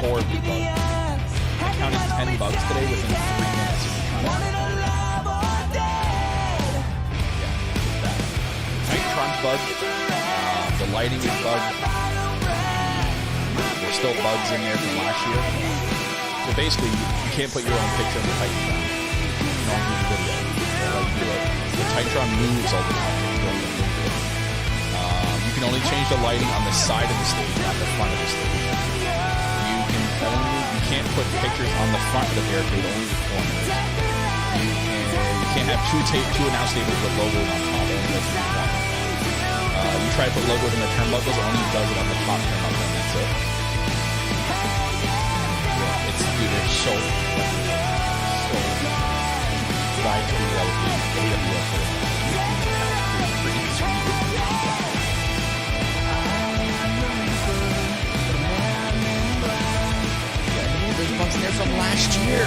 4 blue bugs. I counted 10 bugs today within 3 minutes of each other. Titantron's bugged. The lighting is bugged. There's still bugs in there from last year. So basically, you can't put your own picture in the Titantron. You can only do the video. They'll let you do it. The Titantron moves all the time. You can only change the lighting on the side of the stage, not the front of the stage. You can't put pictures on the front of the barricade, only the corners. You can't have two announce tables with logos on top. Only does it one. You try to put logos in the turnbuckles, only does it on the top turnbuckle, and that's it. Yeah, it's so trying to do that with the AWF. Bugs in there from last year.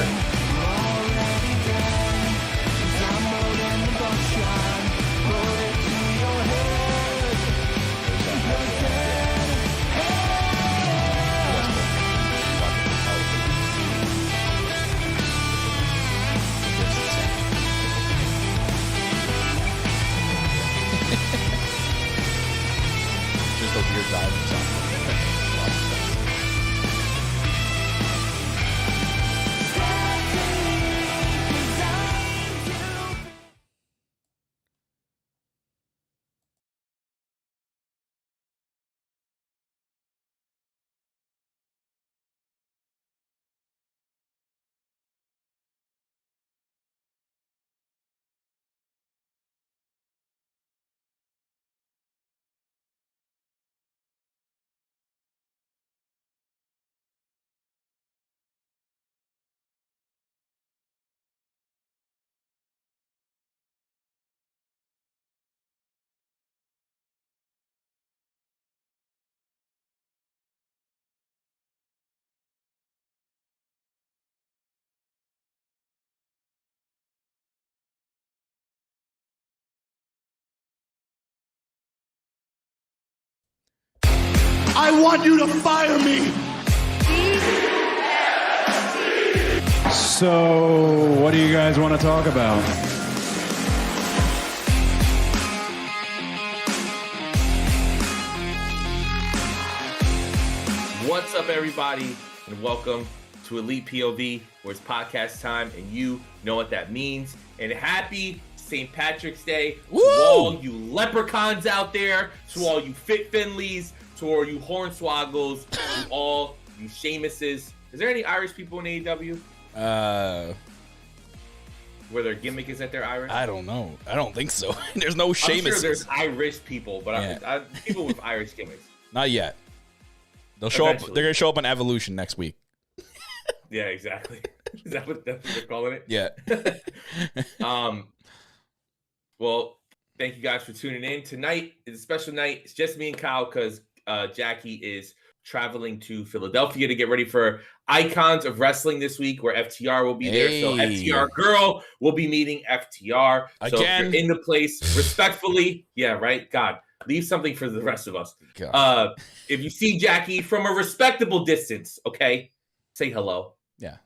Just a weird diving sound. I want you to fire me! So, what do you guys want to talk about? What's up, everybody, and welcome to Elite POV, where it's podcast time, and you know what that means. And happy St. Patrick's Day to all you leprechauns out there, to all you Fit Finleys, to all you Hornswoggles, to all you Sheamuses. Is there any Irish people in AEW? Where their gimmick is that they're Irish? I don't know. I don't think so. There's no Sheamuses. I'm sure there's Irish people, but people with Irish gimmicks. Not yet. They'll show up. They're gonna show up on Evolution next week. Yeah, exactly. Is that what they're calling it? Yeah. Well, thank you guys for tuning in. Tonight is a special night. It's just me and Kyle because Jackie is traveling to Philadelphia to get ready for Icons of Wrestling this week, where FTR will be there. So FTR Girl will be meeting FTR. Again. So if you're in the place, respectfully, yeah, right? God, leave something for the rest of us. If you see Jackie from a respectable distance, okay, say hello. Yeah.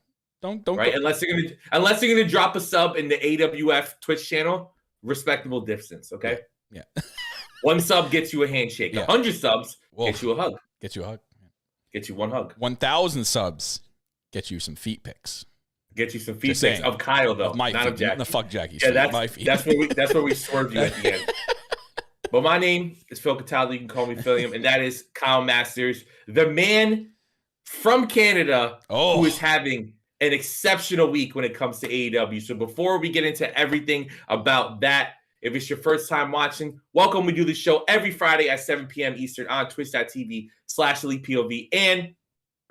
Don't right. Unless you're gonna drop a sub in the AWF Twitch channel, respectable distance. Okay. Yeah. 1 sub gets you a handshake. 100 subs gets you a hug. Get you a hug. Get you 1 hug. 1,000 subs get you some feet pics. Get you some feet pics of Kyle though, not feet. of Jackie. The fuck Jackie. Yeah, that's my feet. That's where we swerve you at the end. But my name is Phil Cataldo. You can call me Philium, and that is Kyle Masters, the man from Canada who is having an exceptional week when it comes to AEW. So before we get into everything about that, if it's your first time watching, welcome. We do this show every Friday at 7 p.m. Eastern on twitch.tv/ElitePOV and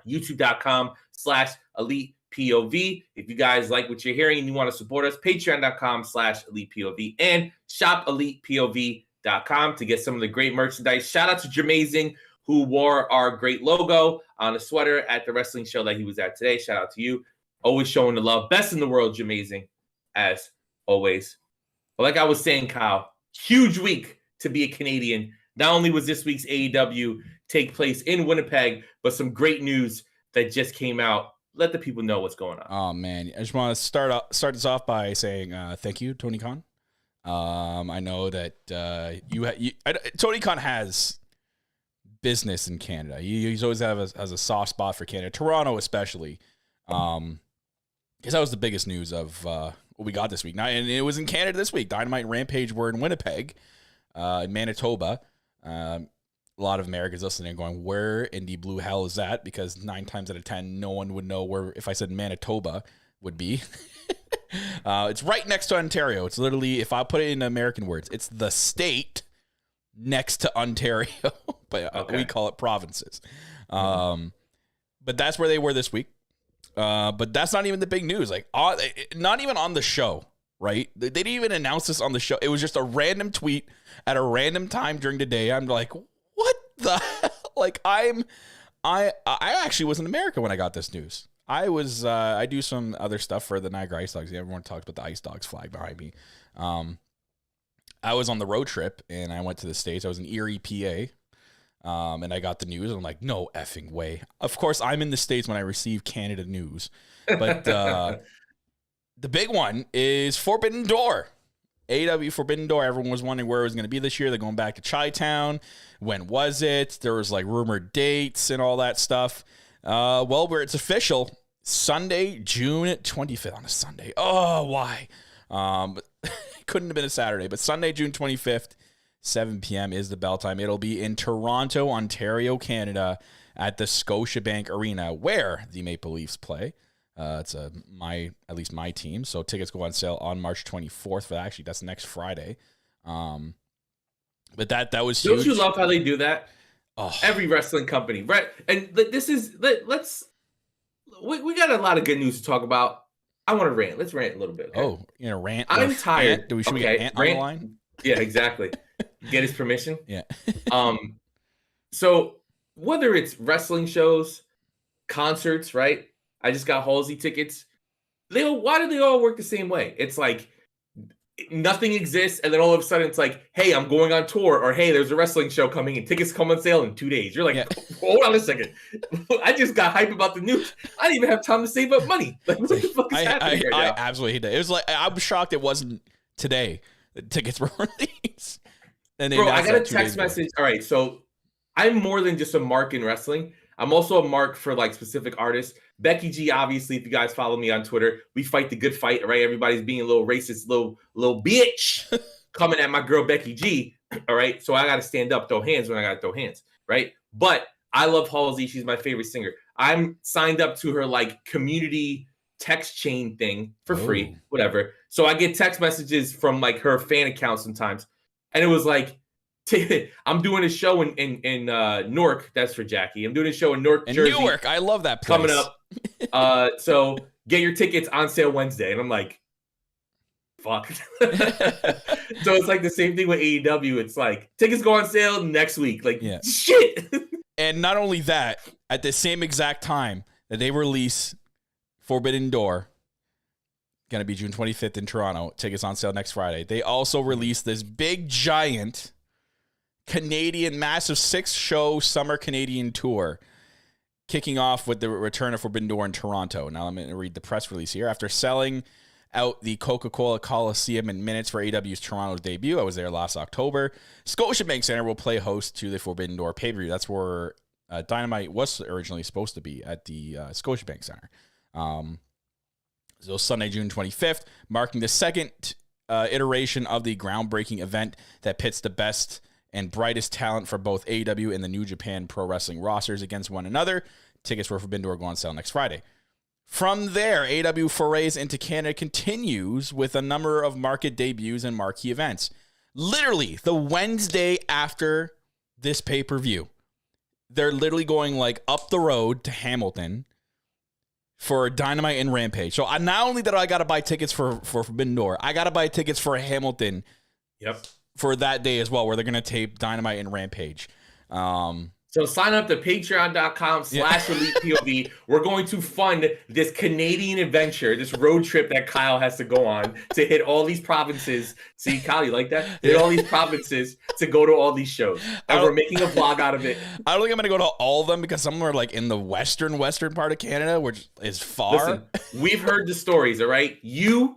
youtube.com/ElitePOV. If you guys like what you're hearing and you want to support us, patreon.com/ElitePOV and shopElitePOV.com to get some of the great merchandise. Shout out to Jermazing, who wore our great logo on a sweater at the wrestling show that he was at today. Shout out to you. Always showing the love. Best in the world, Jermazing, as always. But like I was saying, Kyle, huge week to be a Canadian. Not only was this week's AEW take place in Winnipeg, but some great news that just came out. Let the people know what's going on. Oh man, I just want to start this off by saying thank you, Tony Khan. I know that Tony Khan has business in Canada. He's always has a soft spot for Canada, Toronto especially. Because that was the biggest news of what we got this week. Now, and it was in Canada this week. Dynamite and Rampage were in Winnipeg, in Manitoba. A lot of Americans listening and going, where in the blue hell is that? Because 9 times out of 10, no one would know where, if I said Manitoba, would be. It's right next to Ontario. It's literally, if I put it in American words, it's the state next to Ontario. But we call it provinces. But that's where they were this week. But that's not even the big news. Like, not even on the show, right? They didn't even announce this on the show. It was just a random tweet at a random time during the day. I'm like, what the hell? Like, I actually was in America when I got this news. I do some other stuff for the Niagara Ice Dogs. Everyone talks about the Ice Dogs flag behind me. I was on the road trip and I went to the States. I was in Erie, PA. And I got the news. And I'm like, no effing way. Of course, I'm in the States when I receive Canada news. But the big one is Forbidden Door. AEW Forbidden Door. Everyone was wondering where it was going to be this year. They're going back to Chi-Town. When was it? There was like rumored dates and all that stuff. Well, where it's official, Sunday, June 25th on a Sunday. Oh, why? Couldn't have been a Saturday, but Sunday, June 25th, 7 p.m. is the bell time. It'll be in Toronto, Ontario, Canada, at the Scotiabank Arena, where the Maple Leafs play. It's at least my team. So tickets go on sale on March 24th. But actually, that's next Friday. But that was huge. Don't you love how they do that? Oh. Every wrestling company, right? And this is we got a lot of good news to talk about. I want to rant. Let's rant a little bit. Okay? Oh, you know, rant. I'm tired. Should we get Ant on the line? Yeah, exactly. Get his permission. Yeah. So whether it's wrestling shows, concerts, right? I just got Halsey tickets. Why do they all work the same way? It's like nothing exists, and then all of a sudden it's like, hey, I'm going on tour, or hey, there's a wrestling show coming and tickets come on sale in 2 days. You're like, hold on a second. I just got hype about the news. I didn't even have time to save up money. Like, what the fuck is happening right now? I absolutely hate that. It was like, I'm shocked it wasn't today. The tickets were released. And bro, I got a text message. All right, so I'm more than just a mark in wrestling. I'm also a mark for like specific artists. Becky G, obviously, if you guys follow me on Twitter, we fight the good fight, right? Everybody's being a little racist, little bitch coming at my girl Becky G. All right. So I gotta stand up, throw hands when I gotta throw hands, right? But I love Halsey. She's my favorite singer. I'm signed up to her like community text chain thing for free, whatever. So I get text messages from like her fan account sometimes. And it was like, I'm doing a show in Newark. That's for Jackie. I'm doing a show in Newark, Jersey. Newark. I love that place. Coming up. So get your tickets on sale Wednesday. And I'm like, fuck. So it's like the same thing with AEW. It's like tickets go on sale next week. Like, shit. And not only that, at the same exact time that they release Forbidden Door, going to be June 25th in Toronto, tickets on sale next Friday, they also released this big, giant Canadian massive 6-show summer Canadian tour, kicking off with the return of Forbidden Door in Toronto. Now I'm going to read the press release here. After selling out the Coca-Cola Coliseum in minutes for AEW's Toronto debut, I was there last October, Scotiabank Center will play host to the Forbidden Door pay-per-view. That's where Dynamite was originally supposed to be, at the Scotiabank Center. So Sunday, June 25th, marking the second iteration of the groundbreaking event that pits the best and brightest talent for both AEW and the New Japan Pro Wrestling rosters against one another. Tickets for Forbidden Door go on sale next Friday. From there, AEW forays into Canada continues with a number of market debuts and marquee events. Literally, the Wednesday after this pay-per-view, they're literally going like up the road to Hamilton for Dynamite and Rampage. So not only that I got to buy tickets for Forbidden Door, I got to buy tickets for Hamilton. Yep. For that day as well, where they're going to tape Dynamite and Rampage. So So sign up to patreon.com/Elite POV. We're going to fund this Canadian adventure, this road trip that Kyle has to go on to hit all these provinces. See, Kyle, you like that? Hit all these provinces to go to all these shows. And we're making a vlog out of it. I don't think I'm going to go to all of them because some of them are like in the western part of Canada, which is far. Listen, we've heard the stories, all right? You,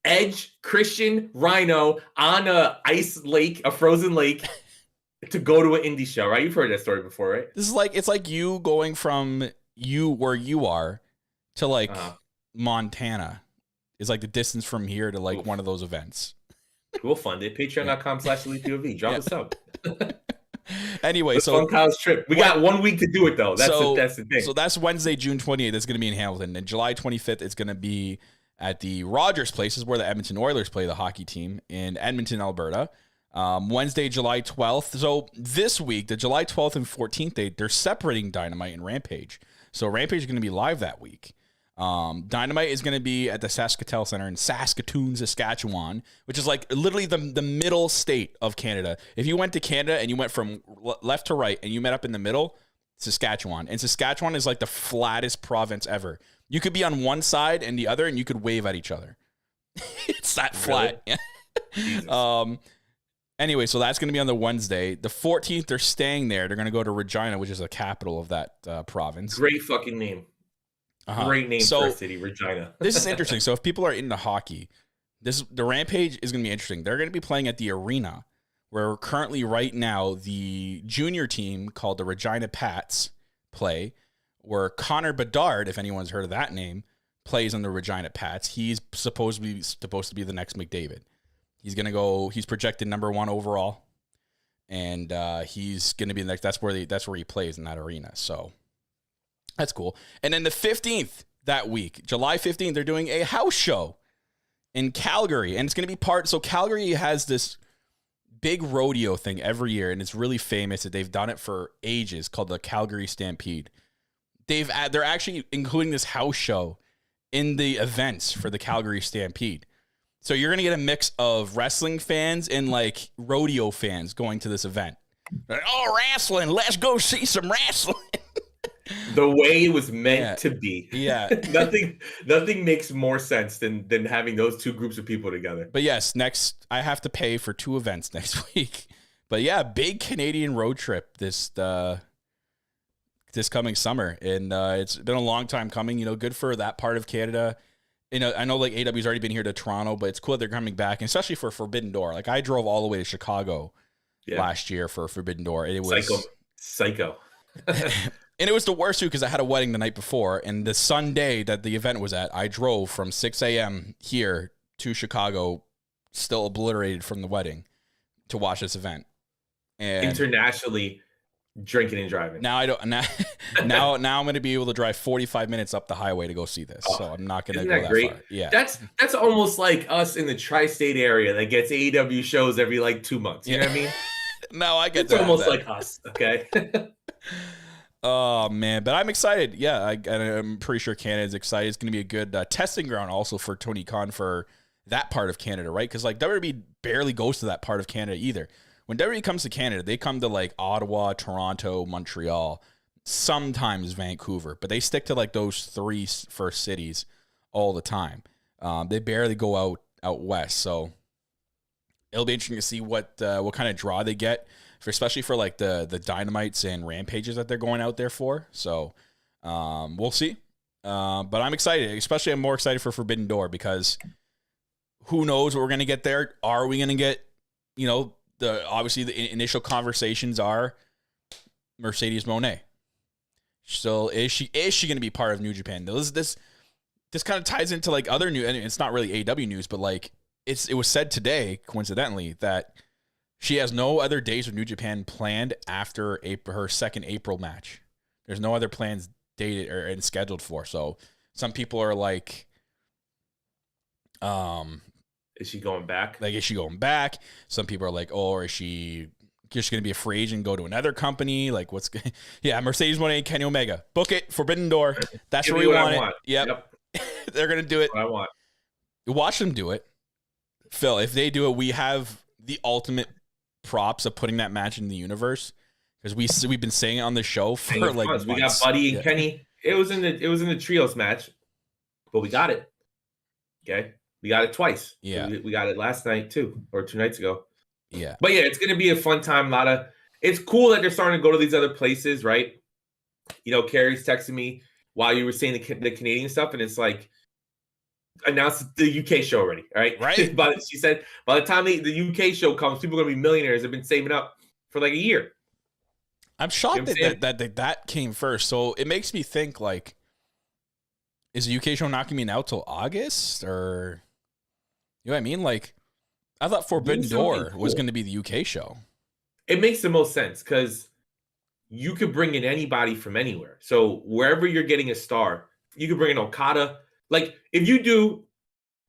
Edge, Christian, Rhino on a ice lake, a frozen lake, to go to an indie show, right? You've heard that story before, right? This is like, it's like you going from where you are to like Montana is like the distance from here to like one of those events. We'll fund it. Patreon.com/ElitePOV. Drop us up. Anyway, so fun Kyle's trip. We got 1 week to do it though. That's the thing. So that's Wednesday, June 28th. It's going to be in Hamilton. And July 25th, it's going to be at the Rogers Place. This is where the Edmonton Oilers play, the hockey team in Edmonton, Alberta. Wednesday, July 12th. So this week, the July 12th and 14th, they're separating Dynamite and Rampage. So Rampage is going to be live that week. Dynamite is going to be at the Saskatoon Center in Saskatoon, Saskatchewan, which is like literally the middle state of Canada. If you went to Canada and you went from left to right and you met up in the middle, Saskatchewan. And Saskatchewan is like the flattest province ever. You could be on one side and the other and you could wave at each other. It's that flat. Anyway, so that's going to be on the Wednesday. The 14th, they're staying there. They're going to go to Regina, which is the capital of that province. Great fucking name. Great name for a city, Regina. This is interesting. So if people are into hockey, the Rampage is going to be interesting. They're going to be playing at the arena where currently right now the junior team called the Regina Pats play, where Connor Bedard, if anyone's heard of that name, plays on the Regina Pats. He's supposed to be the next McDavid. He's going to go, he's projected number 1 overall, and he's going to be the next, that's where he plays in that arena. So that's cool. And then the 15th that week, July 15th, they're doing a house show in Calgary, and it's going to be so Calgary has this big rodeo thing every year, and it's really famous that they've done it for ages, called the Calgary Stampede. They're actually including this house show in the events for the Calgary Stampede. So you're going to get a mix of wrestling fans and like rodeo fans going to this event. Like, oh, wrestling. Let's go see some wrestling. The way it was meant to be. Yeah. Nothing makes more sense than having those two groups of people together. But yes, I have to pay for 2 events next week. But yeah, big Canadian road trip this coming summer. And it's been a long time coming, good for that part of Canada. I know like AEW's already been here to Toronto, but it's cool that they're coming back, and especially for Forbidden Door. Like I drove all the way to Chicago last year for Forbidden Door. It was psycho. And it was the worst too because I had a wedding the night before, and the Sunday that the event was at, I drove from 6 a.m. here to Chicago, still obliterated from the wedding, to watch this event. And internationally, drinking and driving. Now I don't. Now I'm going to be able to drive 45 minutes up the highway to go see this. So I'm not going to go that great? far. Yeah, that's almost like us in the tri-state area that gets AEW shows every like 2 months. You know what I mean? No, I get it's almost like us. Okay. Oh man, but I'm excited. Yeah, I'm pretty sure Canada's excited. It's going to be a good testing ground also for Tony Khan for that part of Canada, right? Because like WWE barely goes to that part of Canada either. When WWE comes to Canada, they come to like Ottawa, Toronto, Montreal, sometimes Vancouver, but they stick to like those 3 first cities all the time. They barely go out west, so it'll be interesting to see what kind of draw they get, especially for like the Dynamites and Rampages that they're going out there for. So we'll see. But I'm excited, especially I'm more excited for Forbidden Door because who knows what we're gonna get there? Are we gonna get obviously the initial conversations are Mercedes Moné. So is she going to be part of New Japan? This kind of ties into like other news, and it's not really AEW news, but like it was said today, coincidentally, that she has no other days of New Japan planned after her second April match. There's no other plans dated or scheduled for. So some people are like, is she going back? Like, is she going back? Some people are like, oh, or is she just going to be a free agent and go to another company? Like, yeah, Mercedes Moné, Kenny Omega. Book it, Forbidden Door. That's where we want it. Yep. They're going to do it. What I want. Watch them do it. Phil, if they do it, we have the ultimate props of putting that match in the universe. because we've been saying it on the show for like months. We got Buddy and Kenny. It was in the trios match, but we got it. Okay, we got it twice. Yeah, we got it last night too, or 2 nights ago. Yeah, but yeah, it's gonna be a fun time. It's cool that they're starting to go to these other places, right? You know, Carrie's texting me while you were saying the Canadian stuff, and it's like announced the UK show already, right? But she said by the time the UK show comes, people are gonna be millionaires. They've been saving up for like a year. I'm shocked that came first. So it makes me think, like, is the UK show not gonna be out till August, or you know what I mean? Like, I thought Forbidden Door was going to be the UK show. It makes the most sense because you could bring in anybody from anywhere. So wherever you're getting a star, you could bring in Okada. Like if you do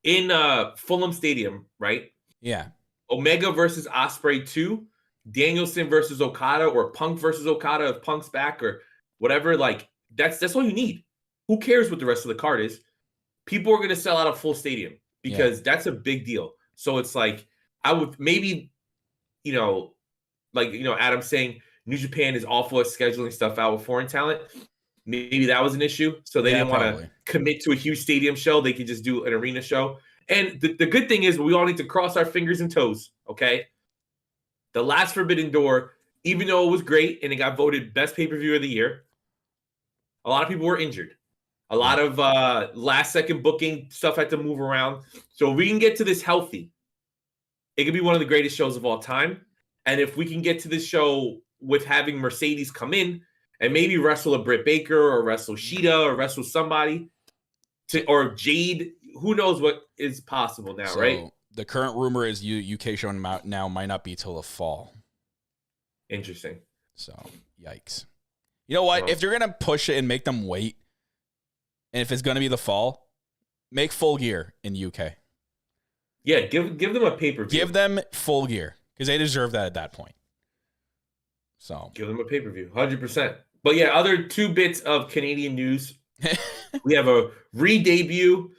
in Fulham Stadium, right? Yeah. Omega versus Ospreay 2, Danielson versus Okada, or Punk versus Okada if Punk's back, or whatever. Like that's all you need. Who cares what the rest of the card is? People are going to sell out a full stadium because that's a big deal. So it's like I would maybe, Adam saying New Japan is awful at scheduling stuff out with foreign talent. Maybe that was an issue. So they didn't want to commit to a huge stadium show. They could just do an arena show. And the good thing is we all need to cross our fingers and toes, okay? The last Forbidden Door, even though it was great and it got voted best pay-per-view of the year, a lot of people were injured. A lot of last-second booking stuff had to move around. So if we can get to this healthy, it could be one of the greatest shows of all time. And if we can get to this show with having Mercedes come in and maybe wrestle a Britt Baker or wrestle Sheeta or wrestle somebody, or Jade, who knows what is possible now, right? The current rumor is UK show now might not be till the fall. Interesting. So, yikes. You know what? If you're going to push it and make them wait, and if it's going to be the fall, make Full Gear in UK. Yeah, give them a pay-per-view. Give them Full Gear, because they deserve that at that point. So give them a pay-per-view, 100%. But yeah, other 2 bits of Canadian news. We have a re-debut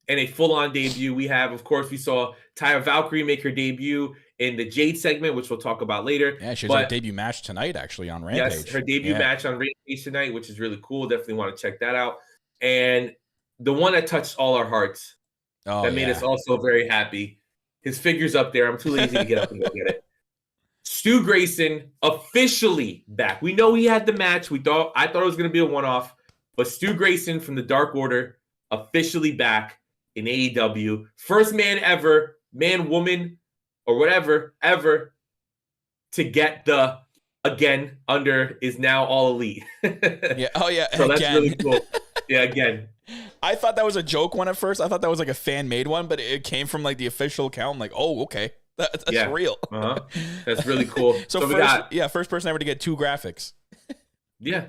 and a full-on debut. We have, of course, we saw Taya Valkyrie make her debut in the Jade segment, which we'll talk about later. Yeah, she has her debut match tonight, actually, on Rampage. Yes, her debut match on Rampage tonight, which is really cool. Definitely want to check that out. And the one that touched all our hearts, that made us also very happy. His figure's up there. I'm too lazy to get up and go get it. Stu Grayson officially back. We know he had the match. I thought it was going to be a one-off, but Stu Grayson from the Dark Order officially back in AEW. First man ever, man, woman, or whatever, ever, to get the again under is now All Elite. Yeah. Oh yeah. So that's really cool. Yeah, again. I thought that was a joke one at first. I thought that was like a fan-made one, but it came from like the official account. I'm like, oh, okay. That's real. That's really cool. So first person ever to get 2 graphics. Yeah.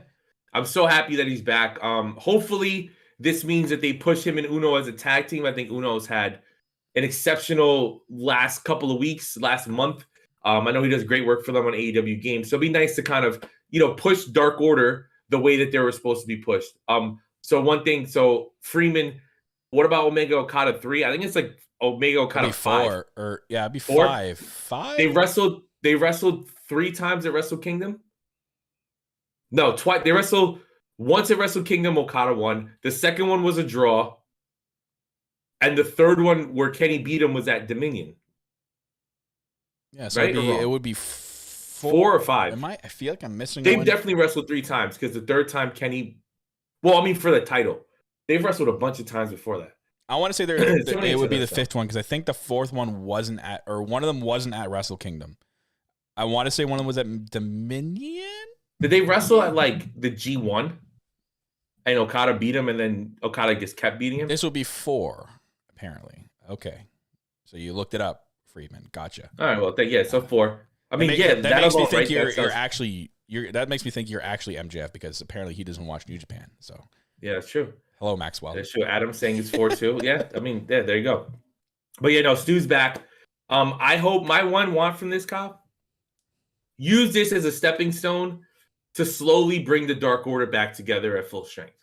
I'm so happy that he's back. Hopefully this means that they push him and Uno as a tag team. I think Uno's had an exceptional last couple of weeks, last month. I know he does great work for them on AEW games. So it'd be nice to kind of, push Dark Order the way that they were supposed to be pushed. So Freeman, what about Omega Okada 3? I think it's like Omega Okada 5. It'd be 5. 5? They wrestled 3 times at Wrestle Kingdom. No, twice. They wrestled once at Wrestle Kingdom, Okada won. The second one was a draw. And the third one where Kenny beat him was at Dominion. Yeah, so right? it would be 4 or 5. I feel like I'm missing They've one. definitely wrestled 3 times because the third time Kenny... Well, I mean, for the title. They've wrestled a bunch of times before that. I want to say it would be the 5th one because I think the 4th one wasn't one of them wasn't at Wrestle Kingdom. I want to say one of them was at Dominion. Did they wrestle at like the G1? And Okada beat him, and then Okada just kept beating him? This would be 4, apparently. Okay. So you looked it up, Friedman. Gotcha. All right, well, so 4. I mean, that makes me think that makes me think you're actually MJF because apparently he doesn't watch New Japan. So yeah, that's true. Hello, Maxwell. That's true. Adam's saying it's 4 too. Yeah, I mean, there you go. But Stu's back. I hope my one want from this, Kyle, use this as a stepping stone to slowly bring the Dark Order back together at full strength.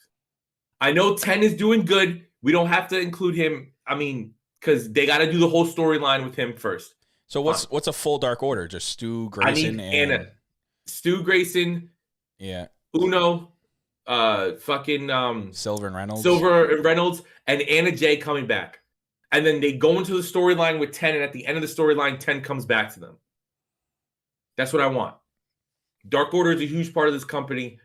I know 10 is doing good. We don't have to include him. I mean, because they got to do the whole storyline with him first. So what's a full Dark Order? Just Stu Grayson and Anna. Stu Grayson, Yeah. Uno, Silver and Reynolds, and Anna Jay coming back. And then they go into the storyline with 10, and at the end of the storyline, 10 comes back to them. That's what I want. Dark Order is a huge part of this company.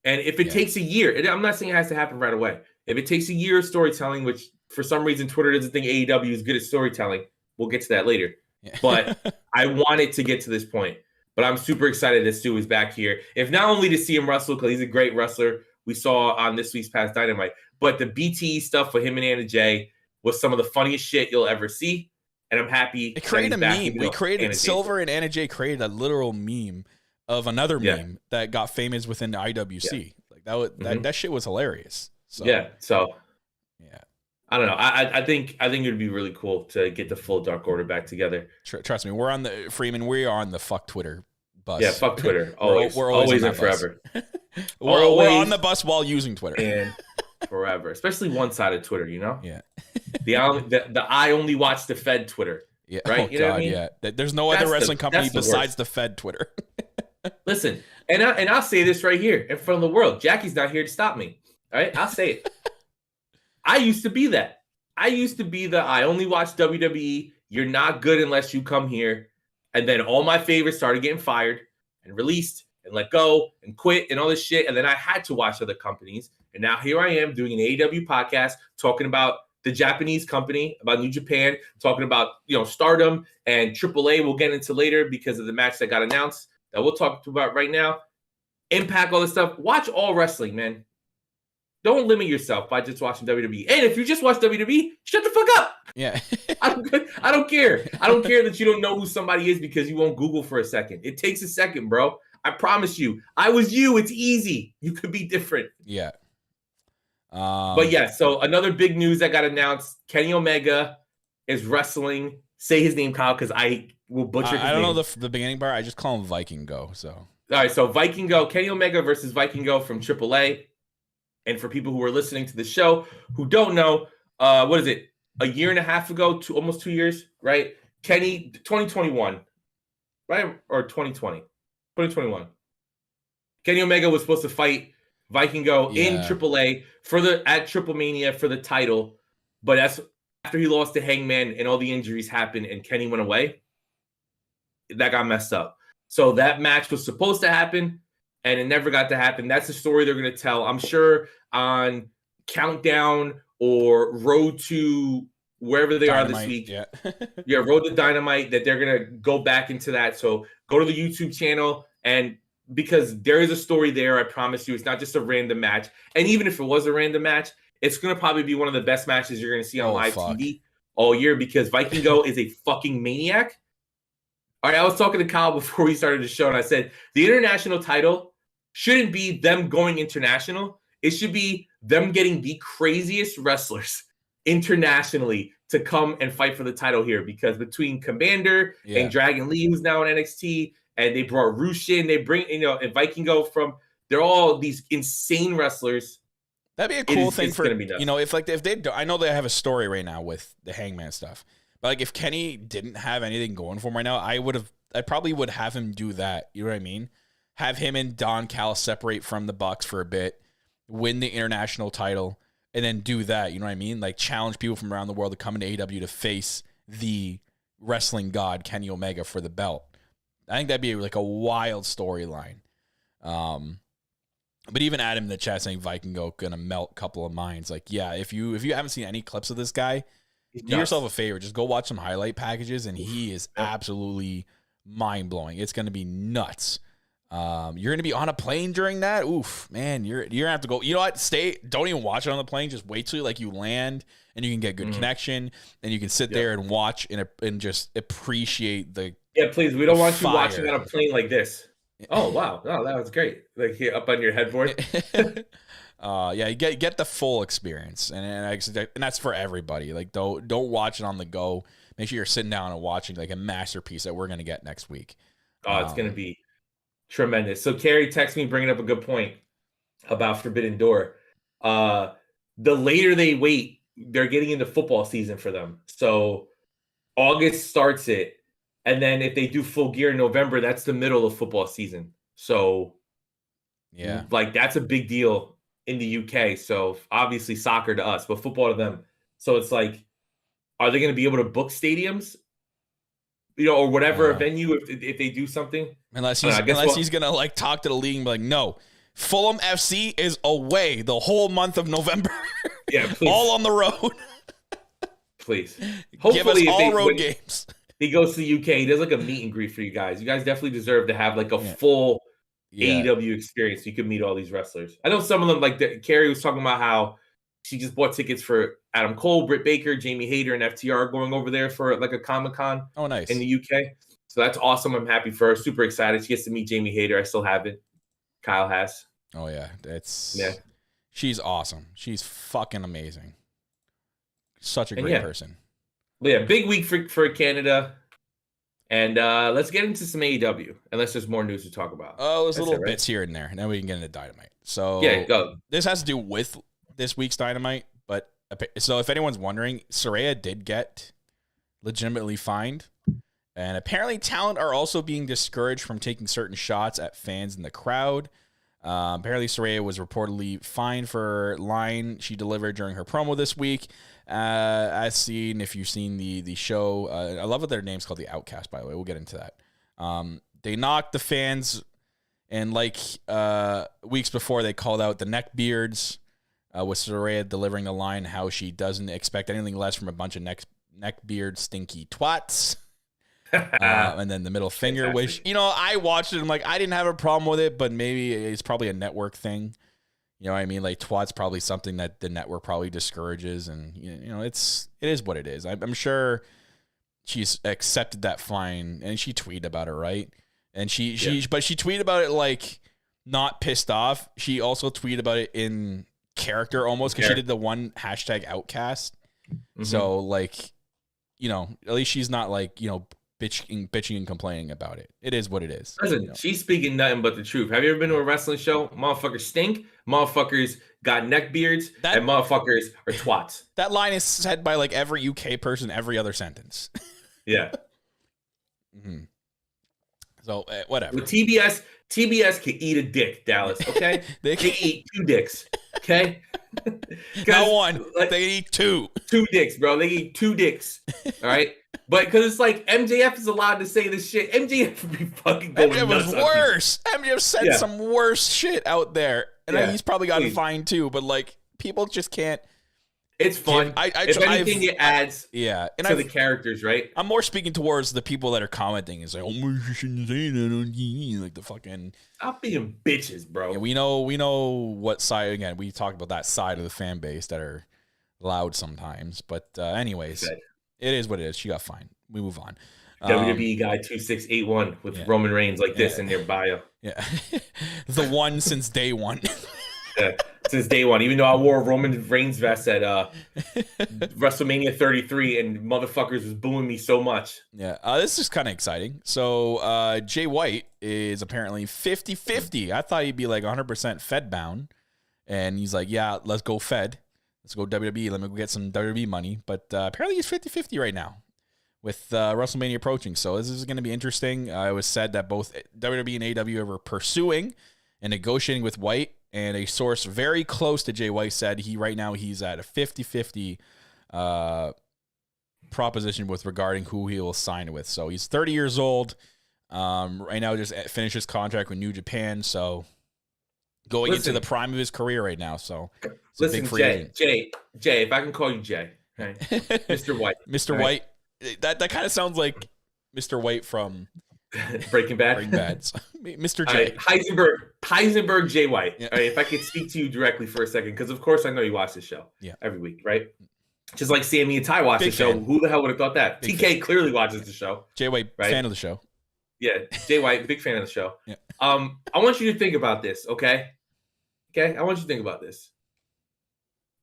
And if it takes a year, and I'm not saying it has to happen right away. If it takes a year of storytelling, which for some reason Twitter doesn't think AEW is good at storytelling, we'll get to that later. Yeah. But I want it to get to this point. But I'm super excited that Stu is back here. If not only to see him wrestle, because he's a great wrestler, we saw on this week's past Dynamite, but the BTE stuff for him and Anna Jay was some of the funniest shit you'll ever see. And I'm happy. It created a meme. We created Silver and Anna Jay created a literal meme of another meme that got famous within the IWC. Like that shit was hilarious. So, I don't know. I think it would be really cool to get the full Dark Order back together. Trust me, we're on the Freeman. We are on the fuck Twitter bus. Yeah, fuck Twitter. Always, we're always and forever. We're on the bus while using Twitter and forever, especially one-sided Twitter. You know. Yeah. the I only watch the Fed Twitter. Yeah. Right. Oh, you know what I mean? Yeah. There's no other wrestling company besides the Fed Twitter. Listen, and I'll say this right here in front of the world. Jackie's not here to stop me. All right, I'll say it. I used to be that. I used to be the I only watch WWE. You're not good unless you come here. And then all my favorites started getting fired and released and let go and quit and all this shit. And then I had to watch other companies. And now here I am doing an AEW podcast talking about the Japanese company, about New Japan, talking about Stardom and AAA. We'll get into later because of the match that got announced that we'll talk about right now. Impact, all this stuff. Watch all wrestling, man. Don't limit yourself by just watching WWE. And if you just watch WWE, shut the fuck up. Yeah. I don't care. I don't care that you don't know who somebody is because you won't Google for a second. It takes a second, bro. I promise you. I was you. It's easy. You could be different. Yeah. But yeah, so another big news that got announced. Kenny Omega is wrestling. Say his name, Kyle, because I will butcher his name. I don't know the beginning part. I just call him Viking Go. So. All right, so Viking Go. Kenny Omega versus Viking Go from AAA. And for people who are listening to the show who don't know, what is it? A year and a half ago, almost 2 years, right? Kenny, 2021, right? Or 2020? 2021. Kenny Omega was supposed to fight Viking Go in AAA at Triple Mania for the title. But that's after he lost to Hangman and all the injuries happened and Kenny went away. That got messed up. So that match was supposed to happen. And it never got to happen. That's the story they're going to tell, I'm sure, on Countdown or Road to wherever they are this week. Yeah, Road to Dynamite, that they're going to go back into that. So go to the YouTube channel, and because there is a story there, I promise you. It's not just a random match. And even if it was a random match, it's going to probably be one of the best matches you're going to see on live TV all year because Viking Go is a fucking maniac. All right, I was talking to Kyle before we started the show, and I said the international title shouldn't be them going international. It should be them getting the craziest wrestlers internationally to come and fight for the title here. Because between Commander and Dragon Lee, who's now in NXT, and they brought Rushin, they bring, and Viking Go they're all these insane wrestlers. That'd be a cool thing for, if they do, I know they have a story right now with the Hangman stuff, but like if Kenny didn't have anything going for him right now, I probably would have him do that. You know what I mean? Have him and Don Callis separate from the Bucks for a bit, win the international title, and then do that. You know what I mean? Like challenge people from around the world to come into AEW to face the wrestling god Kenny Omega for the belt. I think that'd be like a wild storyline. But even Adam in the chat saying Viking Go gonna melt a couple of minds. Like, yeah, if you haven't seen any clips of this guy, do yourself a favor. Just go watch some highlight packages, and he is absolutely mind blowing. It's gonna be nuts. You're gonna be on a plane during that. Oof, man, you're gonna have to go. You know what? Don't even watch it on the plane. Just wait till you land and you can get good connection, and you can sit there and watch and just appreciate the. Yeah, please. We don't want you watching on a plane like this. Oh wow, that was great. Like here up on your headboard. Yeah, you get the full experience, and that's for everybody. Like don't watch it on the go. Make sure you're sitting down and watching like a masterpiece that we're gonna get next week. Oh, it's gonna be tremendous. So Carrie texted me bringing up a good point about Forbidden Door. The later they wait, they're getting into football season for them. So August starts it, and then if they do Full Gear in November, that's the middle of football season. So, Yeah. like, that's a big deal in the UK. So, obviously, soccer to us, but football to them. So, it's like, are they going to be able to book stadiums? Or whatever venue if they do something? Unless he's going to, like, talk to the league and be like, no, Fulham FC is away the whole month of November. Yeah, please. All on the road. Please. Give us all road games. He goes to the UK. He does like a meet and greet for you guys. You guys definitely deserve to have like a full AEW experience. So you could meet all these wrestlers. I know some of them, like Carrie was talking about how she just bought tickets for Adam Cole, Britt Baker, Jamie Hayter, and FTR going over there for like a Comic-Con. Oh, nice. In the UK. So that's awesome. I'm happy for her. Super excited. She gets to meet Jamie Hayter. I still haven't. Kyle has. Oh, yeah. She's awesome. She's fucking amazing. Such a great person. Yeah, big week for Canada. And let's get into some AEW, unless there's more news to talk about. Oh, there's little bits here and there. And then we can get into Dynamite. So yeah, go. This has to do with this week's Dynamite. But so if anyone's wondering, Saraya did get legitimately fined. And apparently talent are also being discouraged from taking certain shots at fans in the crowd. Apparently Saraya was reportedly fined for line she delivered during her promo this week. As seen, if you've seen the show, I love what their name's called, the Outcast, by the way. We'll get into that. They knocked the fans, and like weeks before, they called out the neckbeards, with Saraya delivering a line how she doesn't expect anything less from a bunch of neckbeard stinky twats. And then the middle finger, which, I watched it. I'm like, I didn't have a problem with it, but maybe it's probably a network thing. You know what I mean? Like, twat's probably something that the network probably discourages, and it is what it is. I'm sure she's accepted that fine, and she tweeted about it, right? And she tweeted about it like not pissed off. She also tweeted about it in character almost, because she did the one hashtag Outcast. Mm-hmm. So like, at least she's not like bitching and complaining about it. It is what it is. Listen, she's speaking nothing but the truth. Have you ever been to a wrestling show? Motherfuckers stink. Motherfuckers got neck beards, and motherfuckers are twats. That line is said by like every UK person every other sentence. Yeah. Mm-hmm. So whatever. With TBS can eat a dick, Dallas. Okay, they can eat 2 dicks. Okay, not one. Like, they eat 2. 2 dicks, bro. They eat 2 dicks. All right. But because it's like MJF is allowed to say this shit. MJF would be fucking going MJF nuts. Was worse. MJF said some worse shit out there. And he's probably gotten fined too. But like, people just can't. It's fun. If anything, it adds to the characters, right? I'm more speaking towards the people that are commenting. It's like, oh, you shouldn't say that on TV. Like the fucking. Stop being bitches, bro. Yeah, we know what side. Again, we talked about that side of the fan base that are loud sometimes. But anyways. Okay. It is what it is. She got fined. We move on. WWE guy 2681 with Roman Reigns like this in their bio. Yeah. The one since day one. Since day one. Even though I wore a Roman Reigns vest at WrestleMania 33 and motherfuckers was booing me so much. Yeah. This is kind of exciting. So Jay White is apparently 50-50. I thought he'd be like 100% Fed bound. And he's like, yeah, let's go Fed. Let's go WWE. Let me go get some WWE money. But apparently he's 50-50 right now with WrestleMania approaching. So this is going to be interesting. It was said that both WWE and AEW were pursuing and negotiating with White. And a source very close to Jay White said right now he's at a 50-50 proposition with regarding who he will sign with. So he's 30 years old. Right now just finished his contract with New Japan. So going into the prime of his career right now. So listen, Jay, if I can call you Jay, right? Mr. White. Mr. Right? White. That kind of sounds like Mr. White from Breaking Bad. Mr. J. Right, Heisenberg Jay White. Yeah. All right, if I could speak to you directly for a second, because of course I know you watch this show every week, right? Just like Sammy and Ty watch the show. Who the hell would have thought that? Big TK fan. Clearly watches the show. Jay White, right? Fan of the show. Yeah, Jay White, big fan of the show. Yeah. I want you to think about this, okay? Okay, I want you to think about this.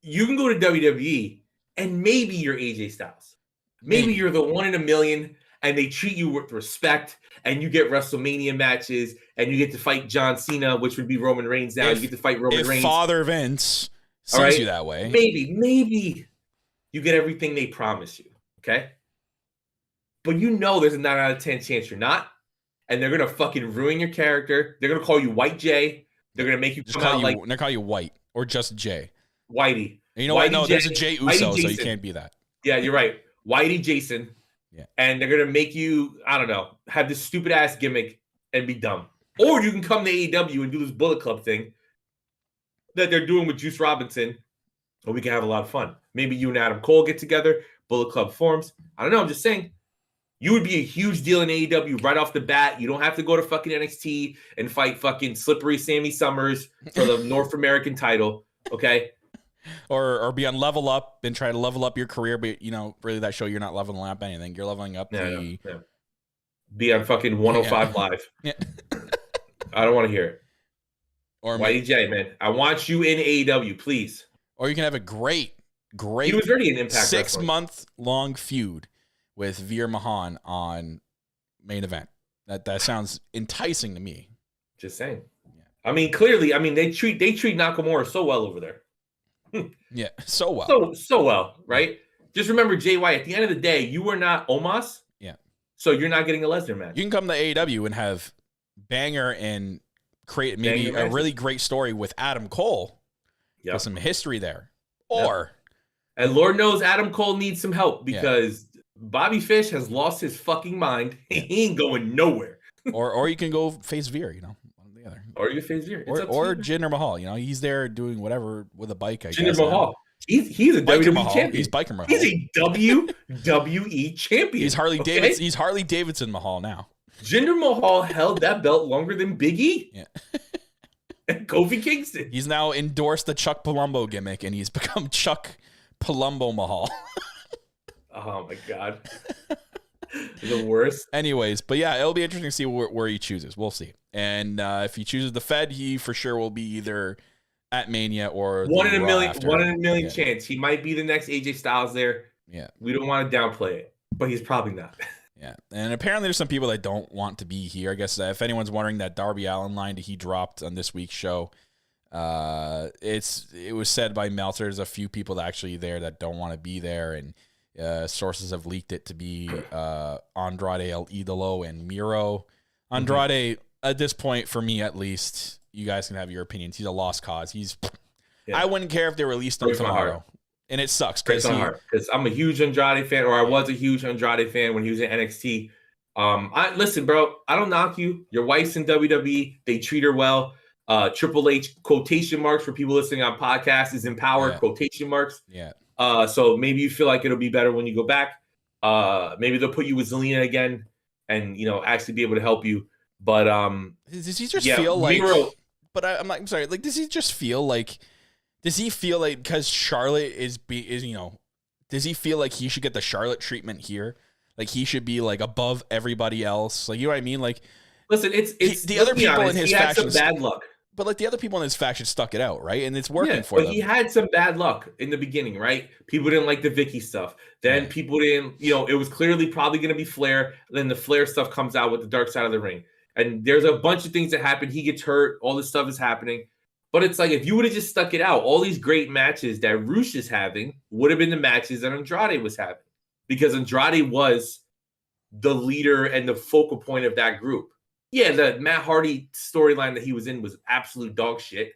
You can go to WWE and maybe you're AJ Styles. Maybe you're the 1 in a million and they treat you with respect and you get WrestleMania matches and you get to fight John Cena, which would be Roman Reigns now. You get to fight Roman Reigns. Father Vince sees you that way. Maybe you get everything they promise you, okay? But there's a 9 out of 10 chance you're not. and they're gonna fucking ruin your character. They're gonna call you White Jay. They're gonna make you Just come out like they call you White or just Jay. Whitey. And you know Whitey what? No, Jay, there's a Jay Uso, Whitey so you Jason. can't be that. Yeah, you're right. Whitey Jason. Yeah. And they're gonna make you, I don't know, have this stupid ass gimmick and be dumb. Or you can come to AEW and do this Bullet Club thing that they're doing with Juice Robinson, and we can have a lot of fun. Maybe you and Adam Cole get together, Bullet Club forms. I don't know, I'm just saying. You would be a huge deal in AEW right off the bat. You don't have to go to fucking NXT and fight fucking slippery Sammy Summers for the North American title, okay? Or be on Level Up and try to level up your career, but really that show you're not leveling up anything. You're leveling up Be on fucking 105 Live. Yeah. I don't want to hear it. Or Whitey J, man. I want you in AEW, please. Or you can have a great He was already in Impact 6-month long feud with Veer Mahan on main event. That sounds enticing to me. Just saying. Yeah. I mean, clearly, they treat Nakamura so well over there. Yeah, so well. So well, right? Just remember, Jay White, at the end of the day, you are not Omos. Yeah. So you're not getting a Lesnar match. You can come to AEW and have banger and create maybe a really great story with Adam Cole. Yep. With some history there. Or... And Lord knows Adam Cole needs some help because Bobby Fish has lost his fucking mind. He ain't going nowhere. or you can go face Veer, one or the other. Or you face Veer. Or Jinder Mahal. He's there doing whatever with a bike, I guess. Jinder Mahal. He's a WWE Mahal. champion. He's Biker Mahal. He's a WWE champion. He's Harley Davidson. He's Harley Davidson Mahal now. Jinder Mahal held that belt longer than Big E. Yeah. And Kofi Kingston. He's now endorsed the Chuck Palumbo gimmick, and he's become Chuck Palumbo Mahal. Oh my god. The worst. Anyways, but yeah, it'll be interesting to see where he chooses. We'll see. And if he chooses the Fed, he for sure will be either at Mania or one in a million chance. He might be the next AJ Styles there. Yeah. We don't want to downplay it, but he's probably not. Yeah. And apparently there's some people that don't want to be here. I guess if anyone's wondering, that Darby Allin line that he dropped on this week's show, it was said by Meltzer. There's a few people that actually there that don't want to be there, and sources have leaked it to be Andrade El Idolo and Miro. Andrade, at this point, for me at least, you guys can have your opinions. He's a lost cause. I wouldn't care if they released him tomorrow. And it sucks because I'm a huge Andrade fan, or I was a huge Andrade fan when he was in NXT. Listen, bro, I don't knock you. Your wife's in WWE. They treat her well. Triple H, quotation marks for people listening on podcasts, is empowered, quotation marks. Yeah. So maybe you feel like it'll be better when you go back. Maybe they'll put you with Zelina again and, actually be able to help you. But does he just feel like Miro, but I'm sorry, like does he feel like because Charlotte is does he feel like he should get the Charlotte treatment here? Like he should be like above everybody else? Like, you know what I mean? Like, listen, it's the other people in his faction. He had some bad luck. But like the other people in his faction stuck it out, right? And it's working for them. But he had some bad luck in the beginning, right? People didn't like the Vicky stuff. Then people didn't, it was clearly probably going to be Flair. Then the Flair stuff comes out with the Dark Side of the Ring. And there's a bunch of things that happen. He gets hurt. All this stuff is happening. But it's like, if you would have just stuck it out, all these great matches that Rush is having would have been the matches that Andrade was having. Because Andrade was the leader and the focal point of that group. Yeah, the Matt Hardy storyline that he was in was absolute dog shit.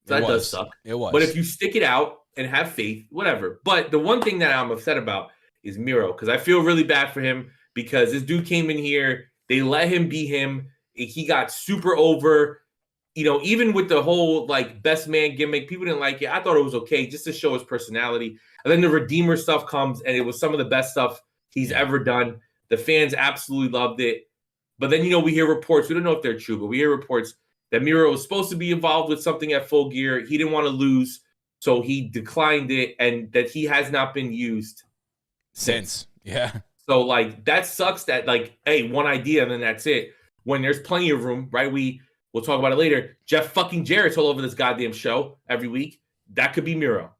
So that does suck. It was. But if you stick it out and have faith, whatever. But the one thing that I'm upset about is Miro, because I feel really bad for him because this dude came in here. They let him be him. He got super over. Even with the whole like best man gimmick, people didn't like it. I thought it was okay just to show his personality. And then the Redeemer stuff comes, and it was some of the best stuff he's ever done. The fans absolutely loved it. But then, we hear reports. We don't know if they're true, but we hear reports that Miro was supposed to be involved with something at Full Gear. He didn't want to lose, so he declined it, and that he has not been used since. Yeah. So, like, that sucks that, like, hey, one idea, and then that's it. When there's plenty of room, right? We'll talk about it later. Jeff fucking Jarrett's all over this goddamn show every week. That could be Miro.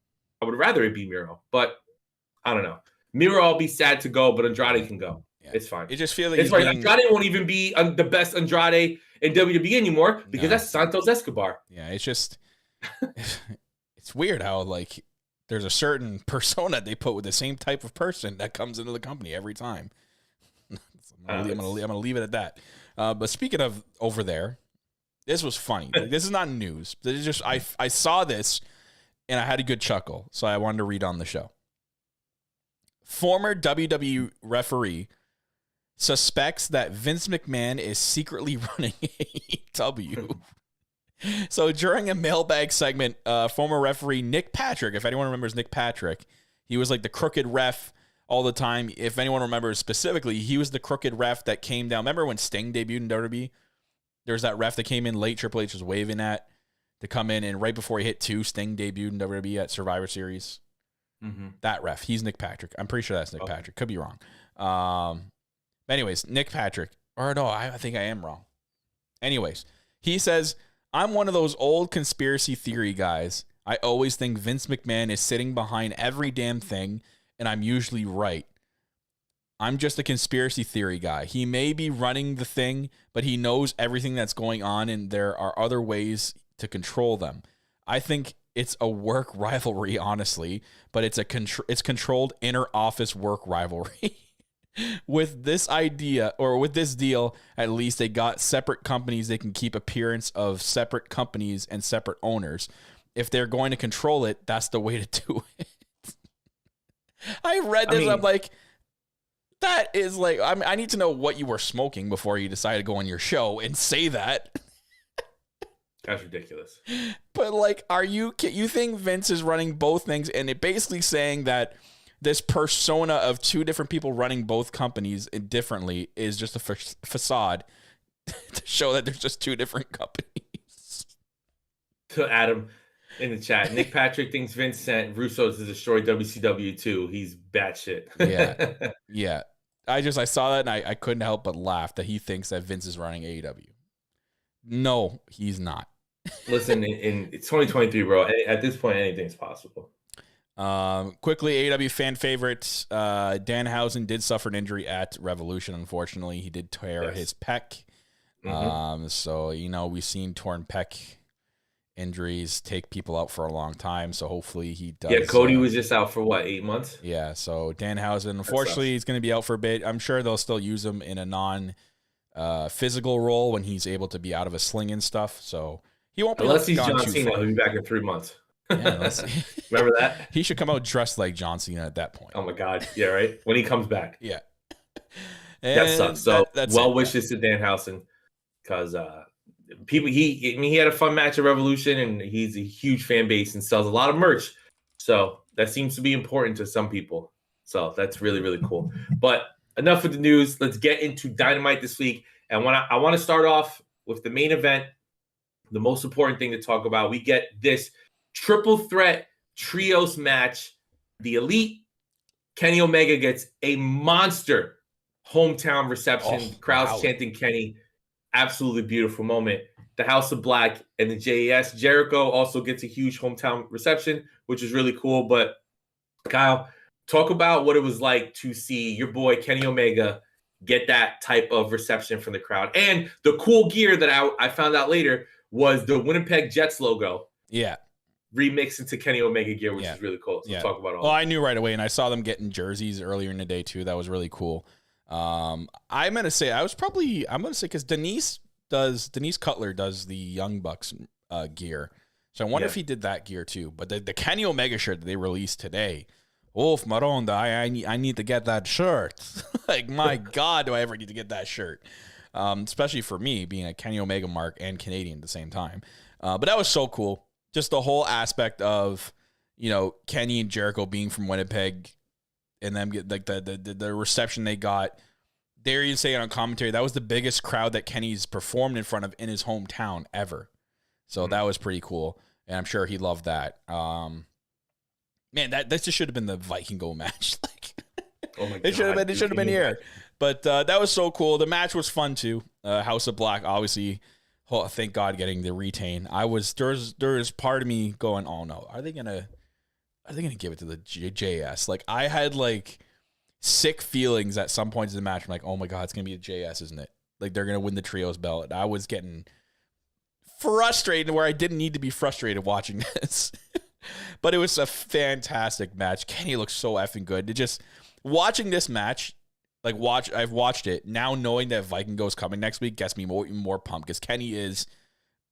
I would rather it be Miro, but I don't know. Miro, I'll be sad to go, but Andrade can go. Yeah. It's fine. It just feels like it's fine. Andrade won't even be the best Andrade in WWE anymore because that's Santos Escobar. Yeah, it's just it's weird how like there's a certain persona they put with the same type of person that comes into the company every time. I'm gonna leave it at that. But speaking of over there, this was funny. This is not news. This is just I saw this and I had a good chuckle, so I wanted to read on the show. Former WWE referee suspects that Vince McMahon is secretly running AEW. So during a mailbag segment, former referee Nick Patrick, if anyone remembers Nick Patrick, he was like the crooked ref all the time. If anyone remembers specifically, he was the crooked ref that came down. Remember when Sting debuted in WWE? There's that ref that came in late, Triple H was waving at to come in, and right before he hit 2, Sting debuted in WWE at Survivor Series. Mm-hmm. That ref, he's Nick Patrick. I'm pretty sure that's Nick Patrick. Could be wrong. Anyways, Nick Patrick. Or no, I think I am wrong. Anyways, he says, I'm one of those old conspiracy theory guys. I always think Vince McMahon is sitting behind every damn thing, and I'm usually right. I'm just a conspiracy theory guy. He may be running the thing, but he knows everything that's going on, and there are other ways to control them. I think it's a work rivalry, honestly, but it's controlled inner office work rivalry. With this idea, or with this deal, at least they got separate companies. They can keep appearance of separate companies and separate owners. If they're going to control it, that's the way to do it. I read this, I'm like, that is like, I need to know what you were smoking before you decided to go on your show and say that. That's ridiculous. But like, you think Vince is running both things, and it basically saying that this persona of two different people running both companies differently is just a facade to show that there's just two different companies. To Adam in the chat, Nick Patrick thinks Vince sent Russo to destroy WCW too. He's batshit. Yeah. I saw that and I couldn't help but laugh that he thinks that Vince is running AEW. No, he's not. Listen, it's 2023, bro. At this point, anything's possible. Quickly, AEW fan favorite Danhausen did suffer an injury at Revolution. Unfortunately, he did tear his pec. Mm-hmm. So we've seen torn pec injuries take people out for a long time. So hopefully he does. Yeah, Cody was just out for what, 8 months? Yeah. So Danhausen, unfortunately, he's going to be out for a bit. I'm sure they'll still use him in a non-physical role when he's able to be out of a sling and stuff. So he won't be unless he's John Cena. He'll be back in 3 months. Yeah, remember that? He should come out dressed like John Cena at that point. Oh my God. Yeah, right? When he comes back. Yeah. That sucks. So wishes to Danhausen, because people he had a fun match at Revolution, and he's a huge fan base and sells a lot of merch. So that seems to be important to some people. So that's really, really cool. But enough with the news. Let's get into Dynamite this week. And I want to start off with the main event, the most important thing to talk about. We get this triple threat trios match. The Elite, Kenny Omega gets a monster hometown reception. Crowds chanting Kenny. Absolutely beautiful moment. The House of Black and the JAS. Jericho also gets a huge hometown reception, which is really cool. But Kyle, talk about what it was like to see your boy Kenny Omega get that type of reception from the crowd. And the cool gear that I found out later was the Winnipeg Jets logo. Yeah. Remixed into Kenny Omega gear, which is really cool. So talk about all. Well, I knew right away, and I saw them getting jerseys earlier in the day too. That was really cool. I'm gonna say because Denise Cutler does the Young Bucks gear, so I wonder if he did that gear too. But the Kenny Omega shirt that they released today, Wolf Maronda, I need to get that shirt. Like, my God, do I ever need to get that shirt? Especially for me being a Kenny Omega mark and Canadian at the same time. But that was so cool. Just the whole aspect of, Kenny and Jericho being from Winnipeg and them get like the reception they got. There you say it on commentary, that was the biggest crowd that Kenny's performed in front of in his hometown ever. So that was pretty cool. And I'm sure he loved that. Man, that just should have been the Vikingo match. Oh my God. It should have been here. But that was so cool. The match was fun too. House of Black, obviously. Oh, thank God, getting the retain. There's part of me going, oh no, are they gonna give it to the JS? Like, I had sick feelings at some points in the match. I'm like, oh my God, it's gonna be a JS, isn't it? Like, they're gonna win the trios belt. I was getting frustrated where I didn't need to be frustrated watching this. But it was a fantastic match. Kenny looks so effing good. Watching this match, Like I've watched it now, knowing that Vikingo's coming next week gets me more pumped because Kenny is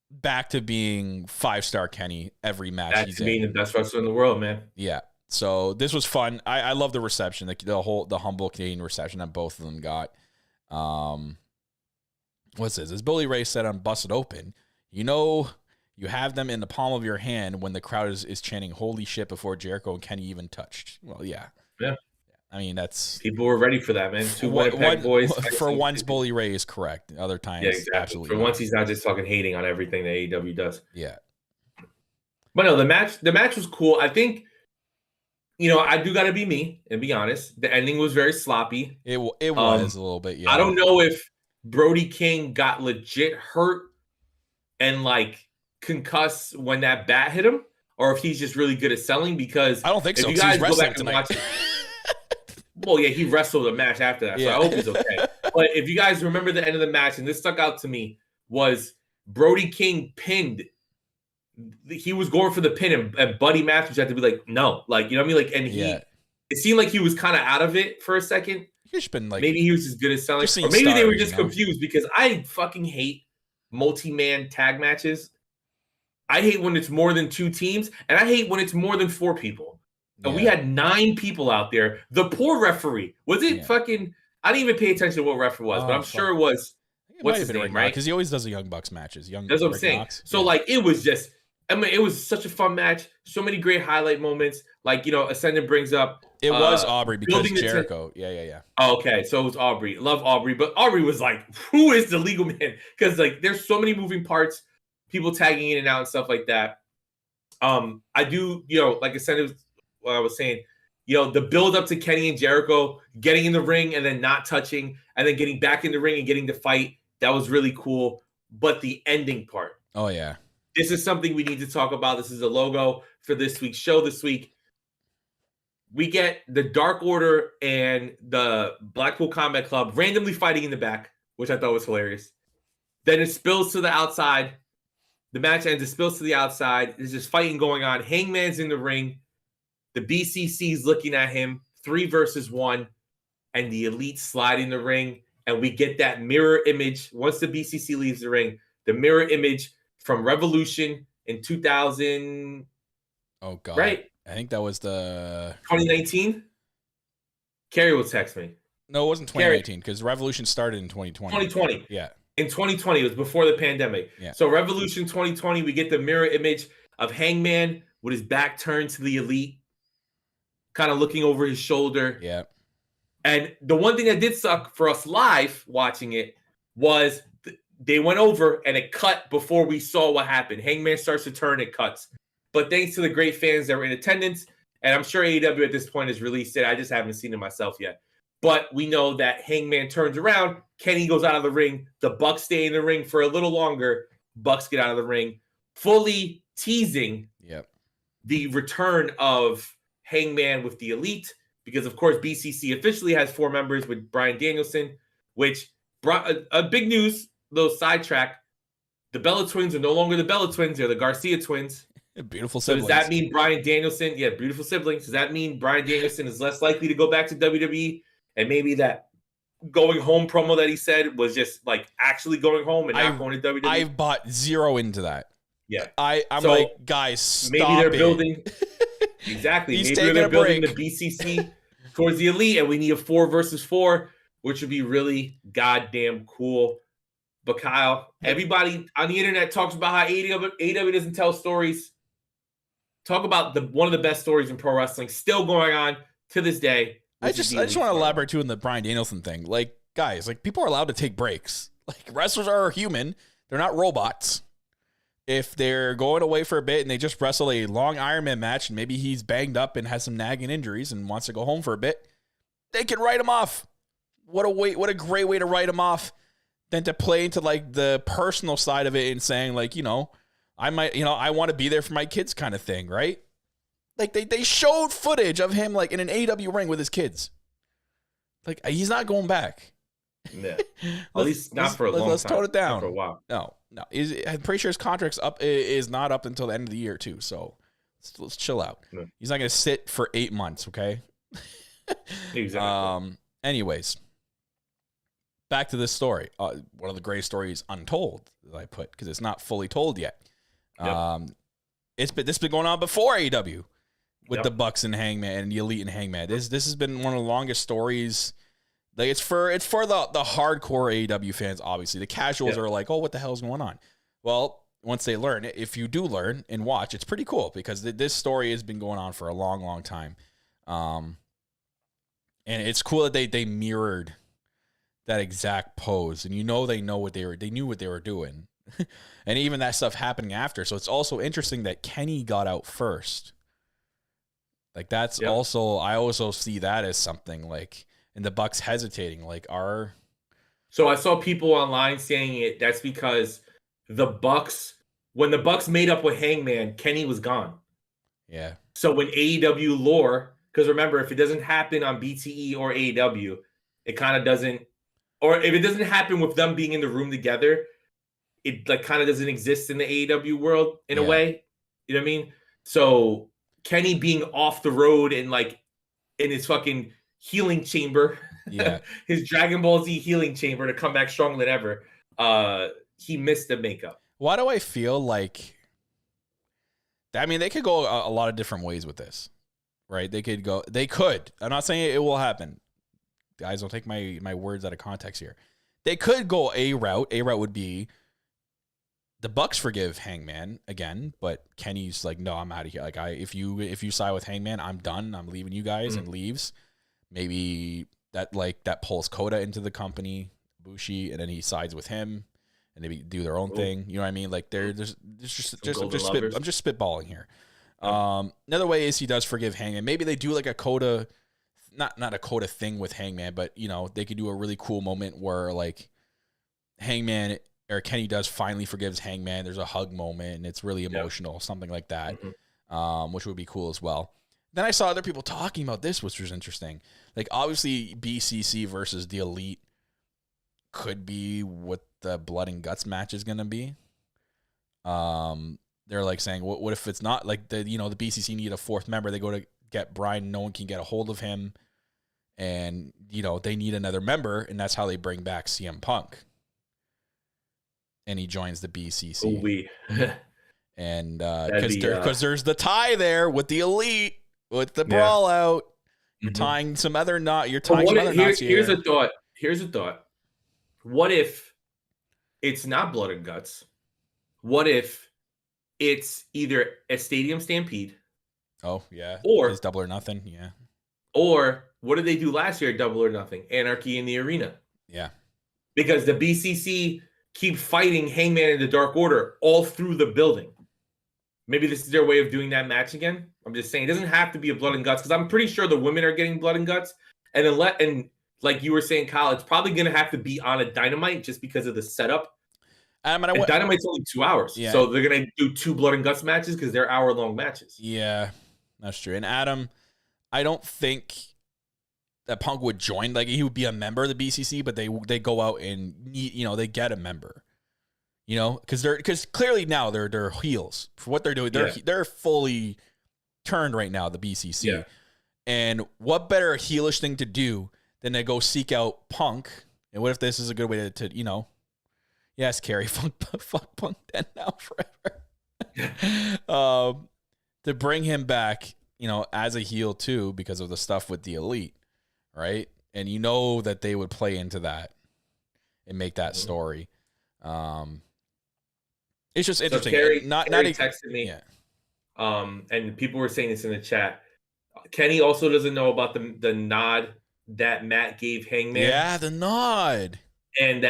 back to being 5-star Kenny every match. That's being the best wrestler in the world, man. Yeah. So this was fun. I love the reception, the humble Canadian reception that both of them got. What's this? As Billy Ray said on Busted Open, you have them in the palm of your hand when the crowd is chanting "Holy shit" before Jericho and Kenny even touched. Well, yeah. Yeah. I mean, that's people were ready for that, man. Two Winnipeg boys. For once, Bully Ray is correct. Other times, yeah, exactly. Absolutely for not. once, he's not just fucking hating on everything that AEW does. Yeah. But no, the match was cool. I think, I do got to be me and be honest. The ending was very sloppy. It was a little bit. Yeah. I don't know if Brody King got legit hurt and like concussed when that bat hit him, or if he's just really good at selling. Because I don't think so. If you guys go back and tonight. watch it. Well, yeah, he wrestled a match after that, so Yeah. I hope he's okay. But if you guys remember the end of the match, and this stuck out to me, was Brody King pinned. He was going for the pin, and Buddy Matthews had to be like, no. Like, you know what I mean? Like, and it seemed like he was kind of out of it for a second. He's been like, maybe he was as good as selling. Or maybe they were just confused because I fucking hate multi-man tag matches. I hate when it's more than 2 teams, and I hate when it's more than 4 people. And we had 9 people out there. The poor referee. Was it fucking... I didn't even pay attention to what referee was, but I'm sure it was... What's his name, right? Because he always does the Young Bucks matches. That's what I'm saying. So, like, it was just... I mean, it was such a fun match. So many great highlight moments. Like, Ascendant brings up... It was Aubrey because Jericho. Yeah. Oh, okay, so it was Aubrey. Love Aubrey. But Aubrey was like, who is the legal man? Because, like, there's so many moving parts. People tagging in and out and stuff like that. I do, like Ascendant... What I was saying, the build up to Kenny and Jericho getting in the ring and then not touching and then getting back in the ring and getting to fight. That was really cool. But the ending part. Oh, yeah. This is something we need to talk about. This is a logo for this week's show this week. We get the Dark Order and the Blackpool Combat Club randomly fighting in the back, which I thought was hilarious. Then it spills to the outside. The match ends. It spills to the outside. There's just fighting going on. Hangman's in the ring. The BCC's looking at him, 3 versus 1, and the Elite slide in the ring, and we get that mirror image. Once the BCC leaves the ring, the mirror image from Revolution in 2000. Oh, God. Right? I think that was the... 2019? Carrie will text me. No, it wasn't 2019, because Revolution started in 2020. 2020. Yeah. In 2020, it was before the pandemic. Yeah. So Revolution 2020, we get the mirror image of Hangman with his back turned to the Elite, kind of looking over his shoulder. Yeah. And the one thing that did suck for us live watching it was they went over and it cut before we saw what happened. Hangman starts to turn, it cuts. But thanks to the great fans that were in attendance, and I'm sure AEW at this point has released it. I just haven't seen it myself yet. But we know that Hangman turns around, Kenny goes out of the ring, the Bucks stay in the ring for a little longer, Bucks get out of the ring, fully teasing the return of Hangman with the Elite, because of course BCC officially has 4 members with Bryan Danielson, which brought a big news, little sidetrack. The Bella Twins are no longer the Bella Twins, they're the Garcia Twins. Beautiful siblings. So does that mean Bryan Danielson, beautiful siblings, does that mean Bryan Danielson is less likely to go back to WWE, and maybe that going home promo that he said was just like actually going home and not going to WWE? I've bought 0 into that. Yeah. I'm so like, guys, stop maybe they're it. building exactly. He's maybe they're building break. the BCC towards the Elite, and we need a 4 versus 4, which would be really goddamn cool. But Kyle, everybody on the internet talks about how AEW doesn't tell stories. Talk about one of the best stories in pro wrestling still going on to this day. I just want to elaborate too on the Bryan Danielson thing. Like, guys, like people are allowed to take breaks. Like wrestlers are human; they're not robots. If they're going away for a bit and they just wrestle a long Ironman match and maybe he's banged up and has some nagging injuries and wants to go home for a bit, they can write him off. What a great way to write him off than to play into like the personal side of it and saying like, I might, I want to be there for my kids kind of thing, right? Like they showed footage of him like in an AEW ring with his kids. Like he's not going back. Yeah. At least not for a long time. Let's tone it down. Not for a while. No. I'm pretty sure his contract's is not up until the end of the year too. So let's chill out. Yeah. He's not going to sit for 8 months. Okay. Exactly. Anyways, back to this story. One of the greatest stories, Untold, that I put, because it's not fully told yet. Yep. This has been going on before AEW with the Bucks and Hangman and the Elite and Hangman. This has been one of the longest stories. Like it's for the hardcore AEW fans. Obviously, the casuals are like, "Oh, what the hell is going on?" Well, once they learn, if you do learn and watch, it's pretty cool because this story has been going on for a long, long time. And it's cool that they mirrored that exact pose, and they knew what they were doing, and even that stuff happening after. So it's also interesting that Kenny got out first. Like that's also, I also see that as something like, and the Bucks hesitating, like So I saw people online saying that's because when the Bucks made up with Hangman, Kenny was gone. Yeah. So when AEW lore, because remember, if it doesn't happen on BTE or AEW, it kind of doesn't, or if it doesn't happen with them being in the room together, it like kind of doesn't exist in the AEW world in a way. You know what I mean? So Kenny being off the road and like in his fucking healing chamber, his Dragon Ball Z healing chamber to come back stronger than ever, he missed the makeup. Why do I feel like, I mean, they could go a lot of different ways with this, right? They could. I'm not saying it will happen. Guys, don't take my words out of context here. They could go a route. A route would be the Bucks forgive Hangman again, but Kenny's like, no, I'm out of here. Like if you side with Hangman, I'm done. I'm leaving you guys, and leaves. Maybe that pulls Coda into the company, Bushi, and then he sides with him, and they do their own thing. You know what I mean? Like there's just I'm just spitballing here. Another way is he does forgive Hangman. Maybe they do like a Coda, not a Coda thing with Hangman, but you know, they could do a really cool moment where like Hangman or Kenny does finally forgives Hangman. There's a hug moment and it's really emotional, something like that, which would be cool as well. Then I saw other people talking about this, which was interesting. Like obviously BCC versus the Elite could be what the blood and guts match is going to be. They're like saying, what if it's not like the BCC need a fourth member? They go to get Brian. No one can get a hold of him. And, they need another member. And that's how they bring back CM Punk. And he joins the BCC. And because there's the tie there with the Elite, with the brawl out. You're tying some other knot. You're tying some other knots here. Here's a thought. What if it's not blood and guts? What if it's either a stadium stampede? Oh, yeah. Or it's Double or Nothing. Yeah. Or what did they do last year at Double or Nothing? Anarchy in the Arena. Yeah. Because the BCC keep fighting Hangman in the Dark Order all through the building. Maybe this is their way of doing that match again. I'm just saying it doesn't have to be a blood and guts because I'm pretty sure the women are getting blood and guts. And then like you were saying, Kyle, it's probably going to have to be on a Dynamite just because of the setup. And Dynamite's only 2 hours. Yeah. So they're going to do 2 blood and guts matches because they're hour-long matches. Yeah, that's true. And Adam, I don't think that Punk would join. Like he would be a member of the BCC, but they go out and they get a member. Because clearly now they're heels for what they're doing. They're fully turned right now, the BCC. Yeah. And what better heelish thing to do than to go seek out Punk? And what if this is a good way to yes, Carrie, fuck Punk then now forever. To bring him back, as a heel too, because of the stuff with the Elite, right? And that they would play into that and make that story. It's just interesting. So Carrie texted me. Yeah. And people were saying this in the chat. Kenny also doesn't know about the nod that Matt gave Hangman. Yeah, the nod. And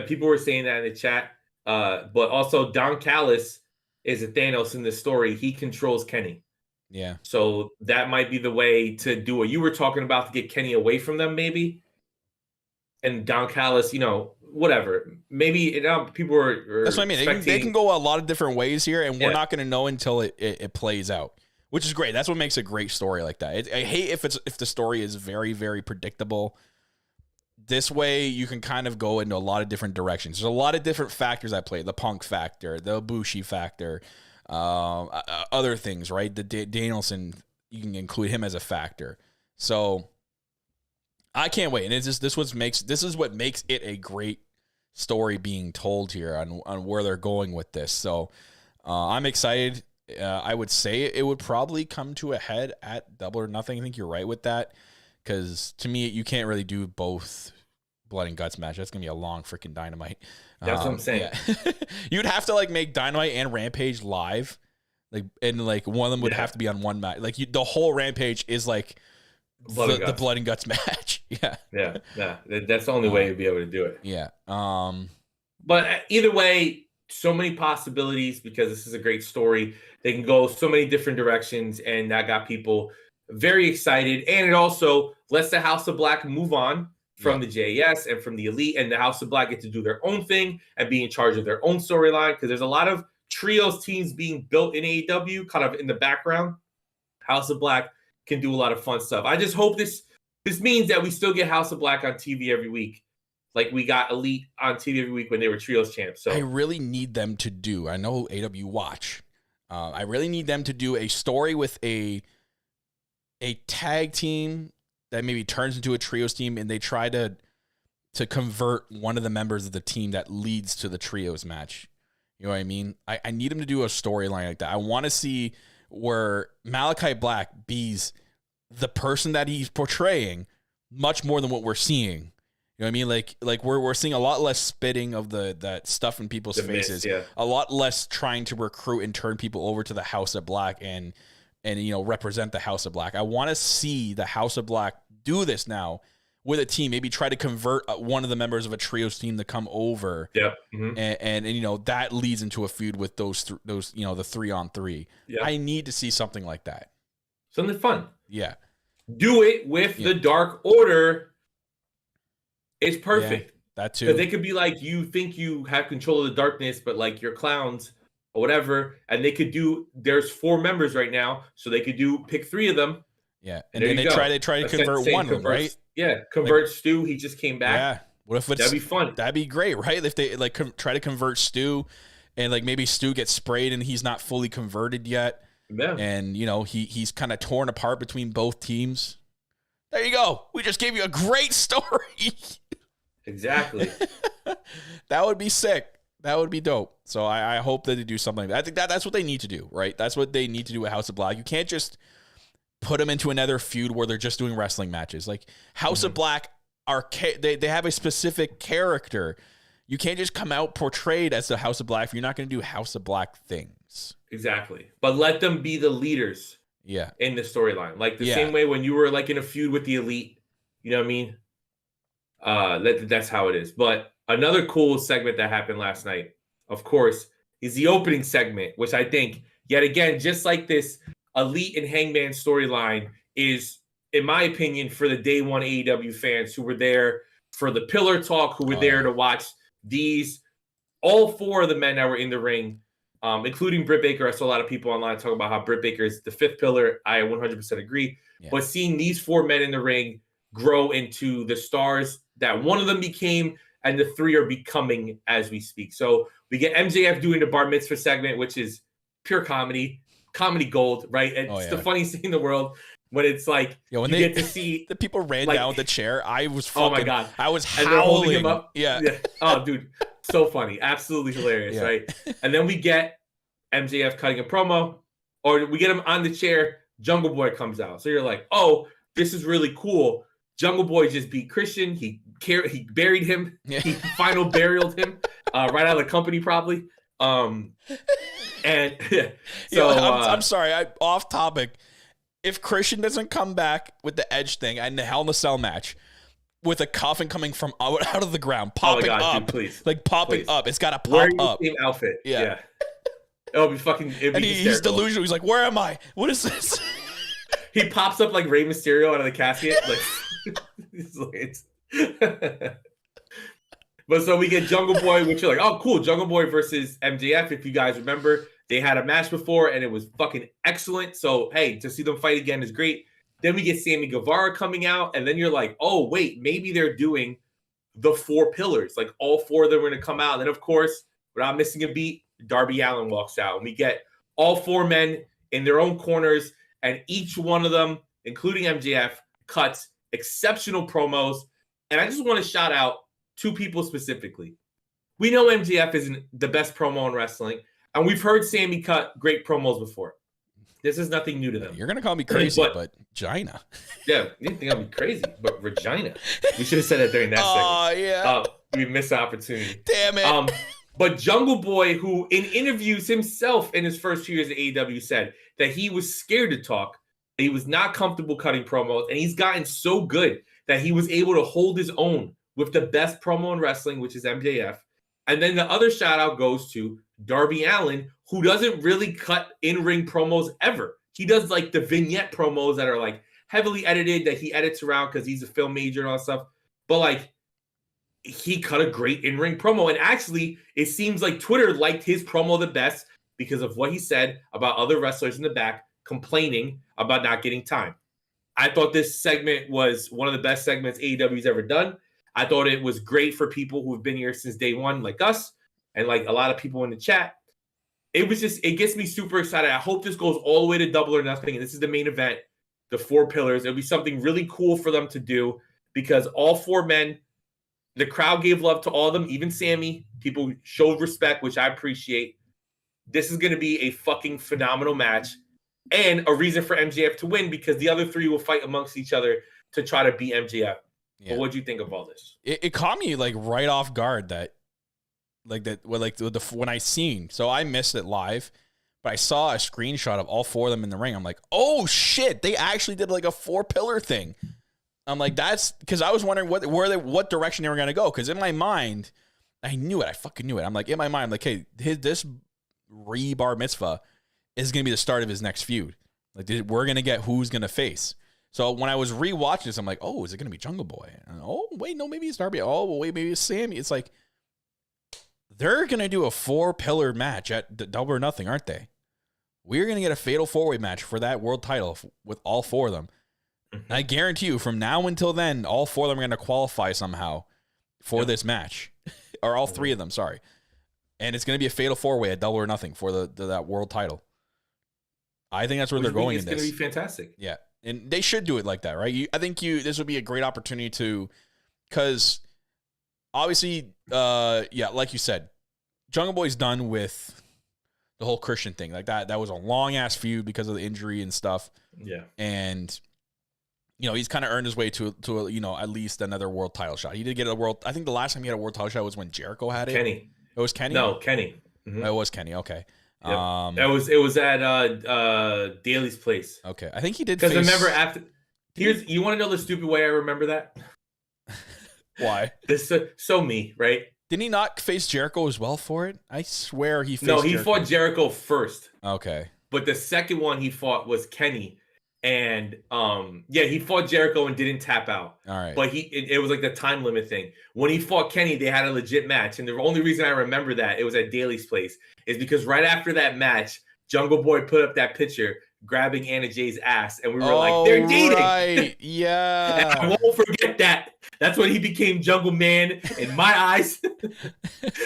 people were saying that in the chat. But also Don Callis is a Thanos in this story. He controls Kenny. Yeah. So that might be the way to do what you were talking about to get Kenny away from them, maybe. And Don Callis, whatever. Maybe people are that's what I mean. They can go a lot of different ways here, and we're not going to know until it plays out, which is great. That's what makes a great story like that. I hate if the story is very, very predictable. This way, you can kind of go into a lot of different directions. There's a lot of different factors at play. The Punk factor, the Bushi factor, other things, right? The Danielson, you can include him as a factor. So I can't wait. And it's just this is what makes it a great story being told here on where they're going with this. So I'm excited. I would say it would probably come to a head at Double or Nothing. I think you're right with that, because to me, you can't really do both blood and guts match. That's gonna be a long freaking Dynamite. That's what I'm saying. Yeah. You'd have to like make Dynamite and Rampage live, and one of them would have to be on one match. The whole Rampage is like the blood and guts match. Yeah. That's the only way you'd be able to do it. Yeah. But either way, so many possibilities, because this is a great story. They can go so many different directions, and that got people very excited. And it also lets the House of Black move on from the JAS and from the Elite, and the House of Black get to do their own thing and be in charge of their own storyline, because there's a lot of trios teams being built in AEW kind of in the background. House of Black can do a lot of fun stuff. I just hope this means that we still get House of Black on TV every week, like we got Elite on TV every week when they were trios champs. So I really need them to do, I know AEW Watch, I really need them to do a story with a tag team that maybe turns into a trios team, and they try to convert one of the members of the team that leads to the trios match. You know what I mean? I need them to do a storyline like that. I want to see where Malachi Black be's the person that he's portraying much more than what we're seeing. You know what I mean? Like we're seeing a lot less spitting of that stuff in people's faces. A lot less trying to recruit and turn people over to the House of Black and represent the House of Black. I want to see the House of Black do this now with a team. Maybe try to convert one of the members of a trios team to come over. Yeah. Mm-hmm. And that leads into a feud with those the 3-on-3. Yeah. I need to see something like that. Something fun. Yeah. Do it with the Dark Order. It's perfect. Yeah, that too. Because they could be like, you think you have control of the darkness, but like you're clowns or whatever. And they could there's 4 members right now, so they could pick 3 of them. Yeah. And then they try to convert one of them, right? Yeah. Convert Stu. He just came back. Yeah. What if that'd be fun? That'd be great, right? If they try to convert Stu, and maybe Stu gets sprayed and he's not fully converted yet. Yeah. And he's kind of torn apart between both teams. There you go. We just gave you a great story. Exactly. That would be sick. That would be dope. So I hope that they do something like that. I think that's what they need to do, right? That's what they need to do with House of Black. You can't just put them into another feud where they're just doing wrestling matches. Like House of Black they have a specific character. You can't just come out portrayed as the House of Black if you're not going to do House of Black things. Exactly. But let them be the leaders. Yeah. In the storyline. Like the same way when you were like in a feud with the Elite. You know what I mean? That's how it is. But another cool segment that happened last night, of course, is the opening segment, which I think, yet again, just like this Elite and Hangman storyline is, in my opinion, for the day one AEW fans who were there for the pillar talk, who were there to watch all 4 of the men that were in the ring, including Britt Baker. I saw a lot of people online talking about how Britt Baker is the 5th pillar. I 100% agree. Yeah. But seeing these 4 men in the ring grow into the stars that one of them became, and the 3 are becoming as we speak. So we get MJF doing the bar mitzvah segment, which is pure comedy gold, right? It's the funniest thing in the world when it's like when you get to see the people ran down the chair. I was fucking, oh my God. I was howling. And they're holding him up. Yeah. Oh, dude, so funny. Absolutely hilarious, right? And then we get MJF cutting a promo, or we get him on the chair. Jungle Boy comes out. So you're like, oh, this is really cool. Jungle Boy just beat Christian. He buried him. Yeah. He final burialed him right out of the company probably. And so I'm sorry, off topic. If Christian doesn't come back with the Edge thing and the Hell in a Cell match with a coffin coming from out of the ground, popping up, dude, please, up, it's got to pop up. Same outfit, yeah. It'll be fucking. And he's delusional. He's like, "Where am I? What is this?" He pops up like Rey Mysterio out of the casket, But so we get Jungle Boy, which you're like, oh, cool. Jungle Boy versus MJF. If you guys remember, they had a match before and it was fucking excellent. So, hey, to see them fight again is great. Then we get Sammy Guevara coming out. And then you're like, oh, wait, maybe they're doing the 4 pillars. Like all 4 of them are going to come out. And then, of course, without missing a beat, Darby Allin walks out. And we get all 4 men in their own corners. And each one of them, including MJF, cuts exceptional promos. And I just want to shout out two people specifically. We know MJF isn't the best promo in wrestling, and we've heard Sammy cut great promos before. This is nothing new to them. You're going to call me crazy, but Gina. Yeah, you think I'll be crazy, but Regina. We should have said that during that segment. Oh, yeah. We missed the opportunity. Damn it. But Jungle Boy, who in interviews himself in his first 2 years at AEW said that he was scared to talk, that he was not comfortable cutting promos, and he's gotten so good that he was able to hold his own with the best promo in wrestling, which is MJF. And then the other shout out goes to Darby Allin, who doesn't really cut in-ring promos ever. He does like the vignette promos that are like heavily edited that he edits around because he's a film major and all that stuff. But like he cut a great in-ring promo. And actually, it seems like Twitter liked his promo the best because of what he said about other wrestlers in the back complaining about not getting time. I thought this segment was one of the best segments AEW's ever done. I thought it was great for people who have been here since day one, like us, and like a lot of people in the chat. It gets me super excited. I hope this goes all the way to Double or Nothing, and this is the main event, the 4 pillars. It'll be something really cool for them to do because all 4 men, the crowd gave love to all of them, even Sammy. People showed respect, which I appreciate. This is going to be a fucking phenomenal match and a reason for MJF to win because the other 3 will fight amongst each other to try to beat MJF. Yeah. But what do you think of all this? It caught me like right off guard when I seen. So I missed it live, but I saw a screenshot of all 4 of them in the ring. I'm like, oh shit, they actually did like a 4-pillar thing. I'm like, that's because I was wondering what direction they were gonna go. Because in my mind, I knew it. I fucking knew it. I'm like in my mind, I'm like, hey, this bar mitzvah is gonna be the start of his next feud. Like we're gonna get who's gonna face. So when I was rewatching this, I'm like, oh, is it going to be Jungle Boy? And, oh, wait, no, maybe it's Darby. Oh, well, wait, maybe it's Sammy. It's like, they're going to do a 4-pillar match at Double or Nothing, aren't they? We're going to get a fatal 4-way match for that world title with all 4 of them. Mm-hmm. I guarantee you, from now until then, all 4 of them are going to qualify somehow for this match. Or all 3 of them, sorry. And it's going to be a fatal 4-way at Double or Nothing for that world title. I think that's where they're going in this. It's going to be fantastic. Yeah. And they should do it like that, right? I think this would be a great opportunity to, because obviously, like you said, Jungle Boy's done with the whole Christian thing. Like that was a long ass feud because of the injury and stuff. Yeah. And he's kind of earned his way to at least another world title shot. He did get I think the last time he had a world title shot was when Jericho had it. Kenny. It was Kenny? No, Kenny. Mm-hmm. It was Kenny. Okay. Yep. It was at Daly's place. Okay, I think he did. Because remember after you want to know the stupid way I remember that? Why? This so me, right? Didn't he not face Jericho as well for it? I swear he faced Jericho. Fought Jericho first. Okay, but the second one he fought was Kenny, and he fought Jericho and didn't tap out. All right, but it was like the time limit thing. When he fought Kenny, they had a legit match, and the only reason I remember that it was at Daly's place is because right after that match, Jungle Boy put up that picture grabbing Anna Jay's ass, and we were like, they're dating. Right. Yeah. And I won't forget that. That's when he became Jungle Man in my eyes.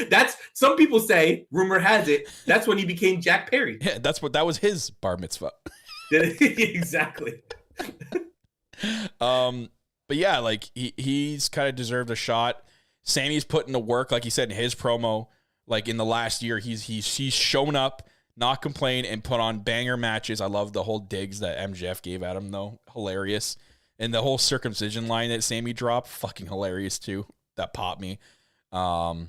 That's some people say, rumor has it, that's when he became Jack Perry. Yeah, that was his bar mitzvah. Exactly. But yeah, like he's kind of deserved a shot. Sammy's putting the work, like he said in his promo. Like in the last year, he's shown up, not complained, and put on banger matches. I love the whole digs that MJF gave at him, though. Hilarious. And the whole circumcision line that Sammy dropped, fucking hilarious, too. That popped me. And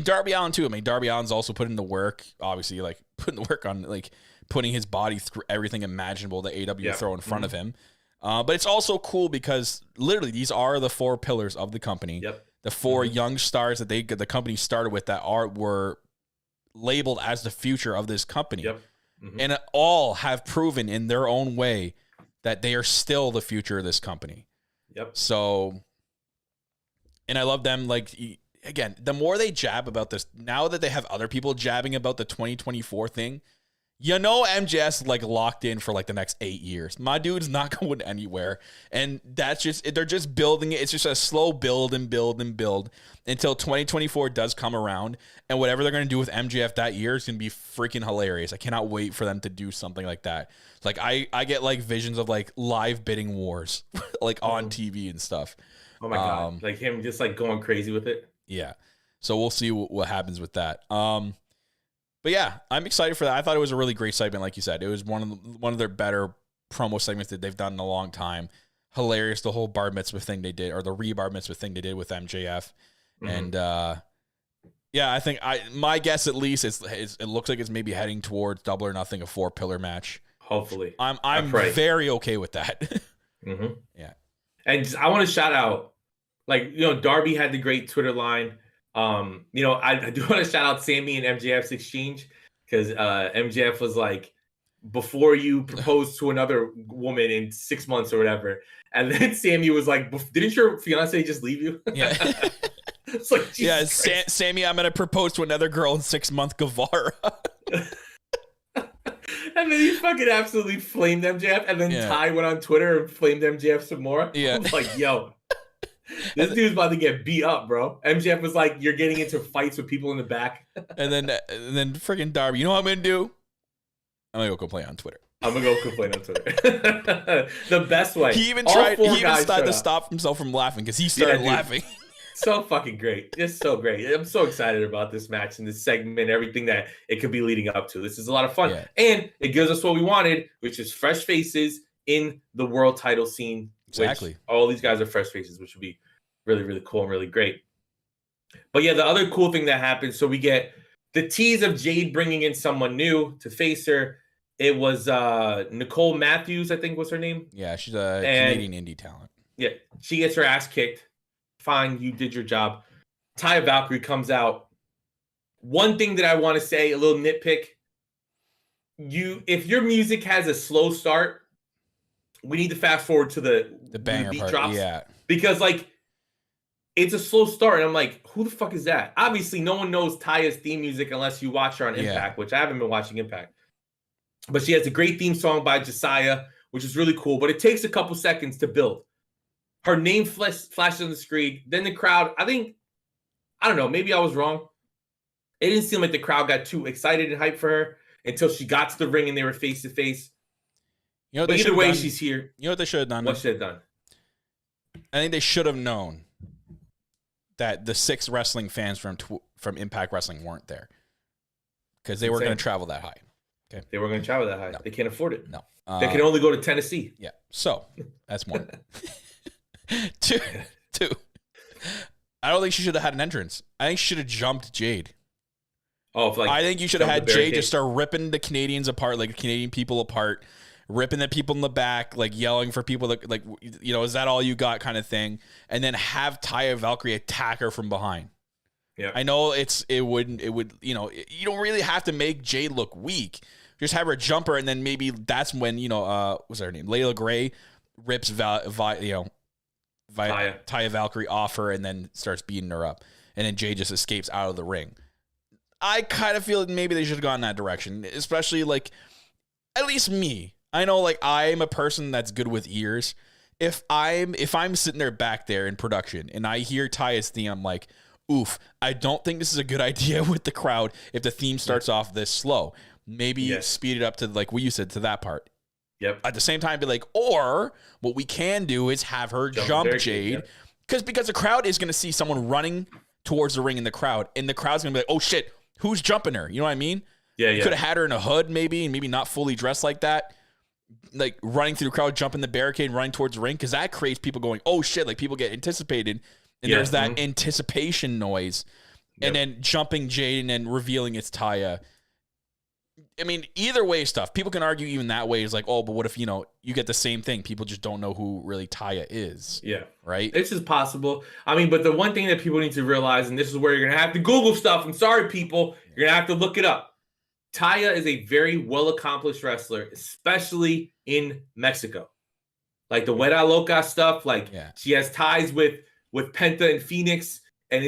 Darby Allin, too. I mean, Darby Allin's also putting the work, obviously, like, putting the work on, like, putting his body through everything imaginable that AEW throw in front of him. But it's also cool because, literally, these are the 4 pillars of the company. Yep. The 4 young stars that the company started with that were labeled as the future of this company. Yep. Mm-hmm. And all have proven in their own way that they are still the future of this company. Yep. So, and I love them. Like, again, the more they jab about this, now that they have other people jabbing about the 2024 thing, MJS like locked in for like the next 8 years. My dude's not going anywhere. And they're just building it. It's just a slow build and build and build until 2024 does come around. And whatever they're going to do with MJF that year is going to be freaking hilarious. I cannot wait for them to do something like that. Like I get like visions of like live bidding wars like on TV and stuff. Oh my God. Like him just like going crazy with it. Yeah. So we'll see what happens with that. But yeah, I'm excited for that. I thought it was a really great segment, like you said. It was one of their better promo segments that they've done in a long time. Hilarious, the whole bar mitzvah thing they did, or the bar mitzvah thing they did with MJF. Mm-hmm. And yeah, I think my guess at least it looks like it's maybe heading towards Double or Nothing, a 4-pillar match. Hopefully, I'm very okay with that. Mm-hmm. Yeah, and I want to shout out, like Darby had the great Twitter line. I do want to shout out Sammy and MJF's exchange because MJF was like, before you propose to another woman in 6 months or whatever. And then Sammy was like, didn't your fiance just leave you? Yeah. It's like, Jesus Christ. Sammy, I'm going to propose to another girl in 6 months, Guevara. And then he fucking absolutely flamed MJF. And then Ty went on Twitter and flamed MJF some more. Yeah. I was like, yo. This dude's about to get beat up, bro. MJF was like, you're getting into fights with people in the back. and then freaking Darby, you know what I'm going to do? I'm going to go complain on Twitter. I'm going to go complain on Twitter. The best way. He even started to stop himself from laughing because he started laughing. So fucking great. Just so great. I'm so excited about this match and this segment, everything that it could be leading up to. This is a lot of fun. Yeah. And it gives us what we wanted, which is fresh faces in the world title scene. Exactly. All these guys are fresh faces, which would be really, really cool and really great. But yeah, the other cool thing that happens, so we get the tease of Jade bringing in someone new to face her. It was Nicole Matthews, I think was her name. Yeah, she's a Canadian indie talent. Yeah, she gets her ass kicked. Fine, you did your job. Taya Valkyrie comes out. One thing that I want to say, a little nitpick. If your music has a slow start, we need to fast forward to the banger beat part. drops. Yeah. Because like it's a slow start, and I'm like, who the fuck is that? Obviously, no one knows Taya's theme music unless you watch her on Impact, which I haven't been watching Impact. But she has a great theme song by Josiah, which is really cool. But it takes a couple seconds to build. Her name flashes on the screen. Then the crowd, I don't know, maybe I was wrong. It didn't seem like the crowd got too excited and hyped for her until she got to the ring and they were face to face. But either way, she's here. You know what they should have done? What should have done? I think they should have known that the 6 wrestling fans from Impact Wrestling weren't there because they were going to travel that high. Okay, they were going to travel that high. No. They can't afford it. No, they can only go to Tennessee. Yeah, so that's one. Two. I don't think she should have had an entrance. I think she should have jumped Jade. Oh, I think you should have had Jade just start ripping the Canadians apart, like Canadian people apart, ripping the people in the back, like yelling for people that, like, is that all you got kind of thing, and then have Taya Valkyrie attack her from behind. Yeah, I know it would you don't really have to make Jade look weak. Just have her jump her, and then maybe that's when what's her name, Layla Gray rips Taya Valkyrie off her and then starts beating her up, and then Jade just escapes out of the ring. I kind of feel like maybe they should have gone that direction, especially like at least me. I know like I'm a person that's good with ears. If I'm sitting there back there in production and I hear Taya's theme, I'm like, oof, I don't think this is a good idea with the crowd if the theme starts off this slow. Maybe speed it up to like what you said, to that part. Yep. At the same time, be like, or what we can do is have her jump Jade, because the crowd is going to see someone running towards the ring in the crowd, and the crowd's going to be like, oh shit, who's jumping her? You know what I mean? Yeah. You could have had her in a hood maybe, and maybe not fully dressed like that, like running through the crowd, jumping the barricade, and running towards the ring, because that creates people going, oh shit, like people get anticipated, and there's that anticipation noise, and then jumping Jade and then revealing it's Taya. I mean, either way stuff. People can argue even that way is like, oh, but what if, you get the same thing. People just don't know who really Taya is. Yeah. Right? This is possible. I mean, but the one thing that people need to realize, and this is where you're going to have to Google stuff. I'm sorry, people. You're going to have to look it up. Taya is a very well-accomplished wrestler, especially in Mexico. Like the Huera Loca stuff, she has ties with Penta and Phoenix. And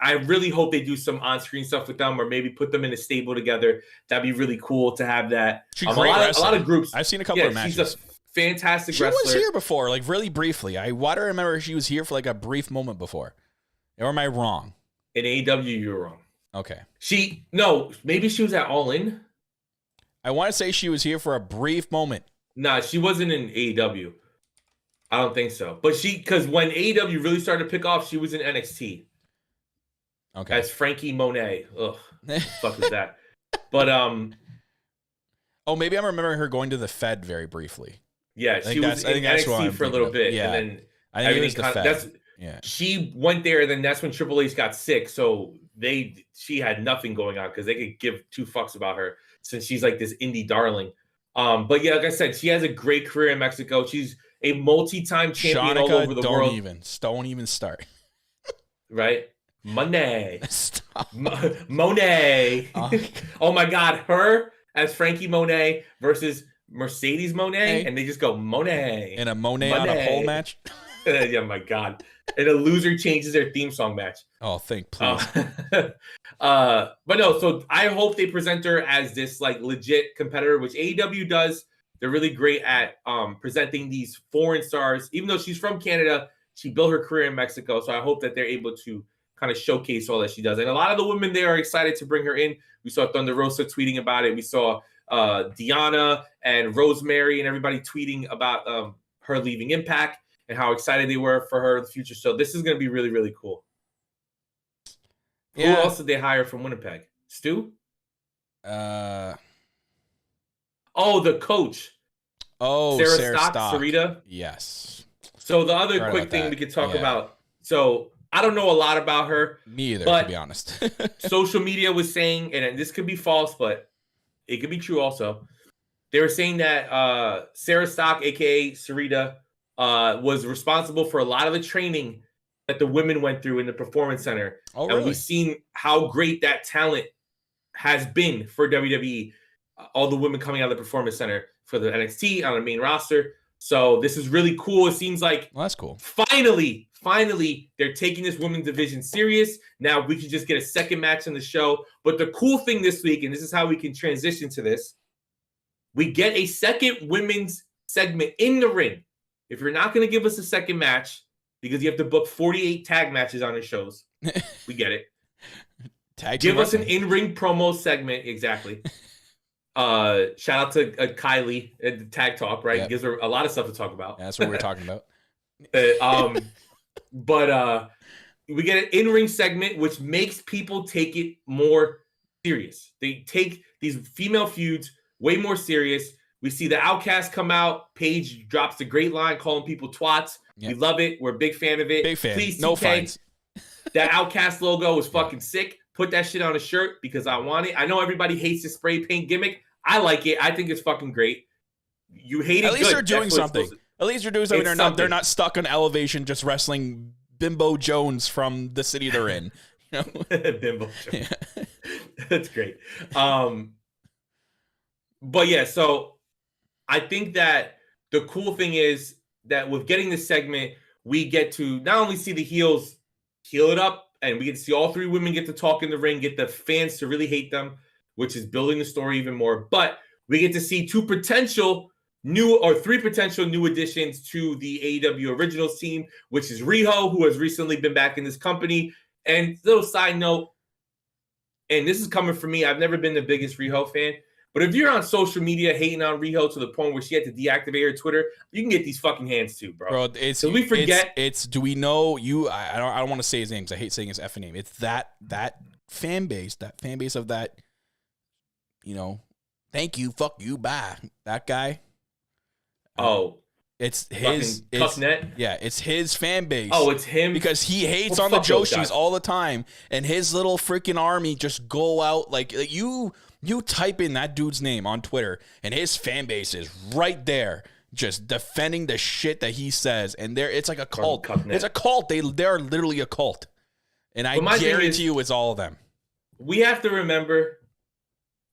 I really hope they do some on-screen stuff with them, or maybe put them in a stable together. That'd be really cool to have that. She's a great wrestler. A lot of groups. I've seen a couple of matches. She's a fantastic wrestler. She was here before, like really briefly. I remember she was here for like a brief moment before. Or am I wrong? In AEW, you're wrong. Okay. Maybe she was at All In. I want to say she was here for a brief moment. Nah, she wasn't in AEW. I don't think so. But because when AEW really started to pick off, she was in NXT. Okay. As Frankie Monet. Ugh. What the fuck is that? But oh, maybe I'm remembering her going to the Fed very briefly. Yeah, she was in NXT for a little bit. Yeah. And then I think it was the Fed. She went there, and then that's when Triple H got sick. So she had nothing going on because they could give two fucks about her since she's like this indie darling. But yeah, like I said, she has a great career in Mexico. She's a multi-time champion all over the world. Don't even start. Right? Monet. Monet. Oh my God, her as Frankie Monet versus Mercedes Monet, and they just go Monet. In a Monet on a pole match? Yeah, my God. And a loser changes their theme song match. Oh, please. But no, so I hope they present her as this like legit competitor, which AEW does. They're really great at presenting these foreign stars. Even though she's from Canada, she built her career in Mexico. So I hope that they're able to kind of showcase all that she does. And a lot of the women there are excited to bring her in. We saw Thunder Rosa tweeting about it. We saw Deanna and Rosemary and everybody tweeting about her leaving Impact and how excited they were for her in the future. So this is going to be really, really cool. Yeah. Who else did they hire from Winnipeg? Stu? The coach. Oh, Sarah Stock. Sarita. Yes. So the other quick thing we could talk about. So I don't know a lot about her. Me either, to be honest. Social media was saying, and this could be false, but it could be true also. They were saying that Sarah Stock, a.k.a. Sarita, was responsible for a lot of the training that the women went through in the Performance Center. Oh, really? And we've seen how great that talent has been for WWE. All the women coming out of the Performance Center for the NXT on the main roster. So this is really cool. It seems like that's cool. Finally, they're taking this women's division serious. Now we can just get a second match on the show. But the cool thing this week, and this is how we can transition to this, we get a second women's segment in the ring. If you're not going to give us a second match, because you have to book 48 tag matches on the shows, we get it. Give us an in-ring promo segment. Exactly. Shout out to Kylie at the Tag Talk, right? Yep. Gives her a lot of stuff to talk about. Yeah, that's what we're talking about. But we get an in-ring segment, which makes people take it more serious. They take these female feuds way more serious. We see the Outcast come out. Paige drops the great line calling people twats. Yep. We love it. We're a big fan of it. Big fan. Please, no TK, fines. That Outcast logo was fucking sick. Put that shit on a shirt because I want it. I know everybody hates the spray paint gimmick. I like it. I think it's fucking great. You hate it. At least they're doing something. At least they're doing something. They're not stuck on Elevation just wrestling Bimbo Jones from the city they're in. You know? Bimbo Jones. Yeah. That's great. But yeah, so I think that the cool thing is that with getting this segment, we get to not only see the heels heal it up, and we get to see all three women get to talk in the ring, get the fans to really hate them, which is building the story even more. But we get to see three potential new additions to the AEW Originals team, which is Riho, who has recently been back in this company. And little side note, and this is coming from me, I've never been the biggest Riho fan, but if you're on social media hating on Riho to the point where she had to deactivate her Twitter, you can get these fucking hands too, bro. Bro, do we know you? I don't want to say his name because I hate saying his effing name. It's that fan base of that. You know, thank you, fuck you, bye. That guy. Oh, it's his. It's his fan base. Oh, it's him because he hates on the Joshis all the time, and his little freaking army just go out like you. You type in that dude's name on Twitter, and his fan base is right there, just defending the shit that he says. And it's like a cult. It's a cult. They're literally a cult, and I guarantee you, it's all of them. We have to remember,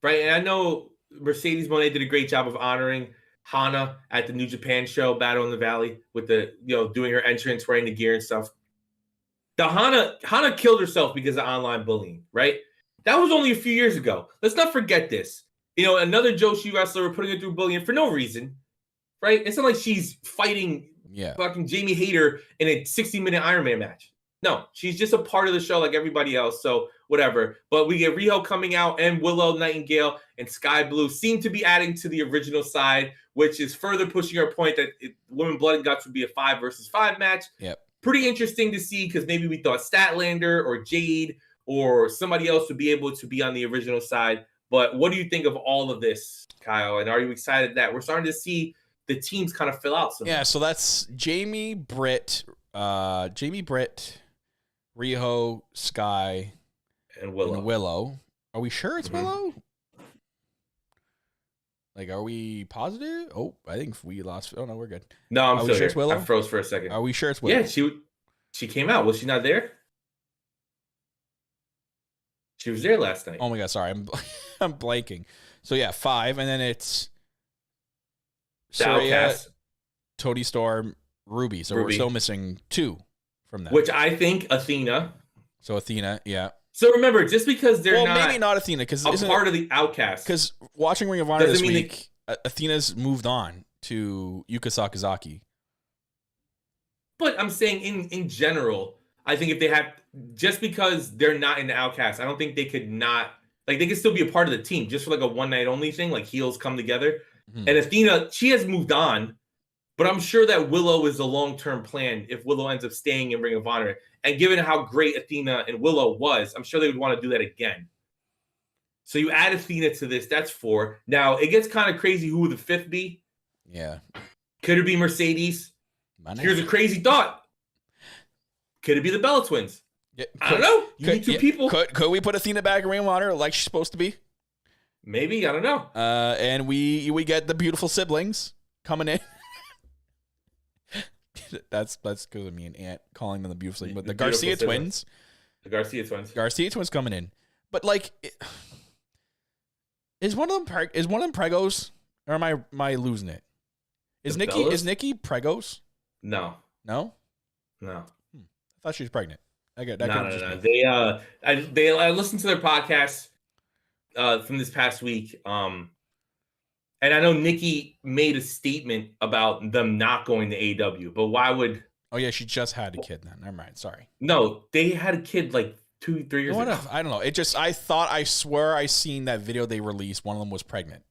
right? And I know Mercedes Moné did a great job of honoring Hana at the New Japan show, Battle in the Valley, with the doing her entrance, wearing the gear and stuff. The Hana killed herself because of online bullying, right? That was only a few years ago. Let's not forget this. Another Joshi wrestler putting her through bullying for no reason, right? It's not like she's fighting fucking Jamie Hayter in a 60-minute Iron Man match. No, she's just a part of the show like everybody else, so whatever. But we get Riho coming out, and Willow Nightingale and Sky Blue seem to be adding to the original side, which is further pushing our point that Women Blood and Guts would be a 5 versus 5 match. Yep. Pretty interesting to see, because maybe we thought Statlander or Jade or somebody else would be able to be on the original side. But what do you think of all of this, Kyle? And are you excited that we're starting to see the teams kind of fill out? Yeah, so that's Jamie Britt, Riho, Sky, and Willow. Are we sure it's Willow? Like, are we positive? Oh, I think we lost. Oh, no, we're good. No, I'm still sure here. It's Willow? I froze for a second. Are we sure it's Willow? Yeah, she came out. Was she not there? She was there last night. Oh my god, sorry, I'm blanking. So yeah, 5, and then it's Saraya, Toni Storm, Ruby. So we're still missing 2 from that. Which I think Athena. So Athena, yeah. So remember, just because they're maybe not Athena, because a part of the Outcast. Because watching Ring of Honor this week, Athena's moved on to Yuka Sakazaki. But I'm saying in general, I think if they have, just because they're not in the Outcast, I don't think they could not, like, they could still be a part of the team just for like a one night only thing, like heels come together. Mm-hmm. And Athena, she has moved on, but I'm sure that Willow is a long-term plan if Willow ends up staying in Ring of Honor. And given how great Athena and Willow was, I'm sure they would want to do that again. So you add Athena to this, that's 4. Now, it gets kind of crazy who would the 5th be. Yeah. Could it be Mercedes? Here's a crazy thought. Could it be the Bella Twins? Yeah, I don't know. You need 2 people. Could we put Athena back in Ring of Honor like she's supposed to be? Maybe. I don't know. And we get the beautiful siblings coming in. That's because of me and Aunt calling them the beautiful siblings. But the Garcia twins. The Garcia twins. Garcia twins coming in. But like, is one of them pregos? Or am I losing it? Is Nikki pregos? No. No? No. I thought she was pregnant. Okay, that no. They I listened to their podcast from this past week. And I know Nikki made a statement about them not going to AEW, but why would? Oh yeah, she just had a kid then. Never mind. Sorry. No, they had a kid like 2-3 years ago. I don't know. I swear I seen that video they released. One of them was pregnant.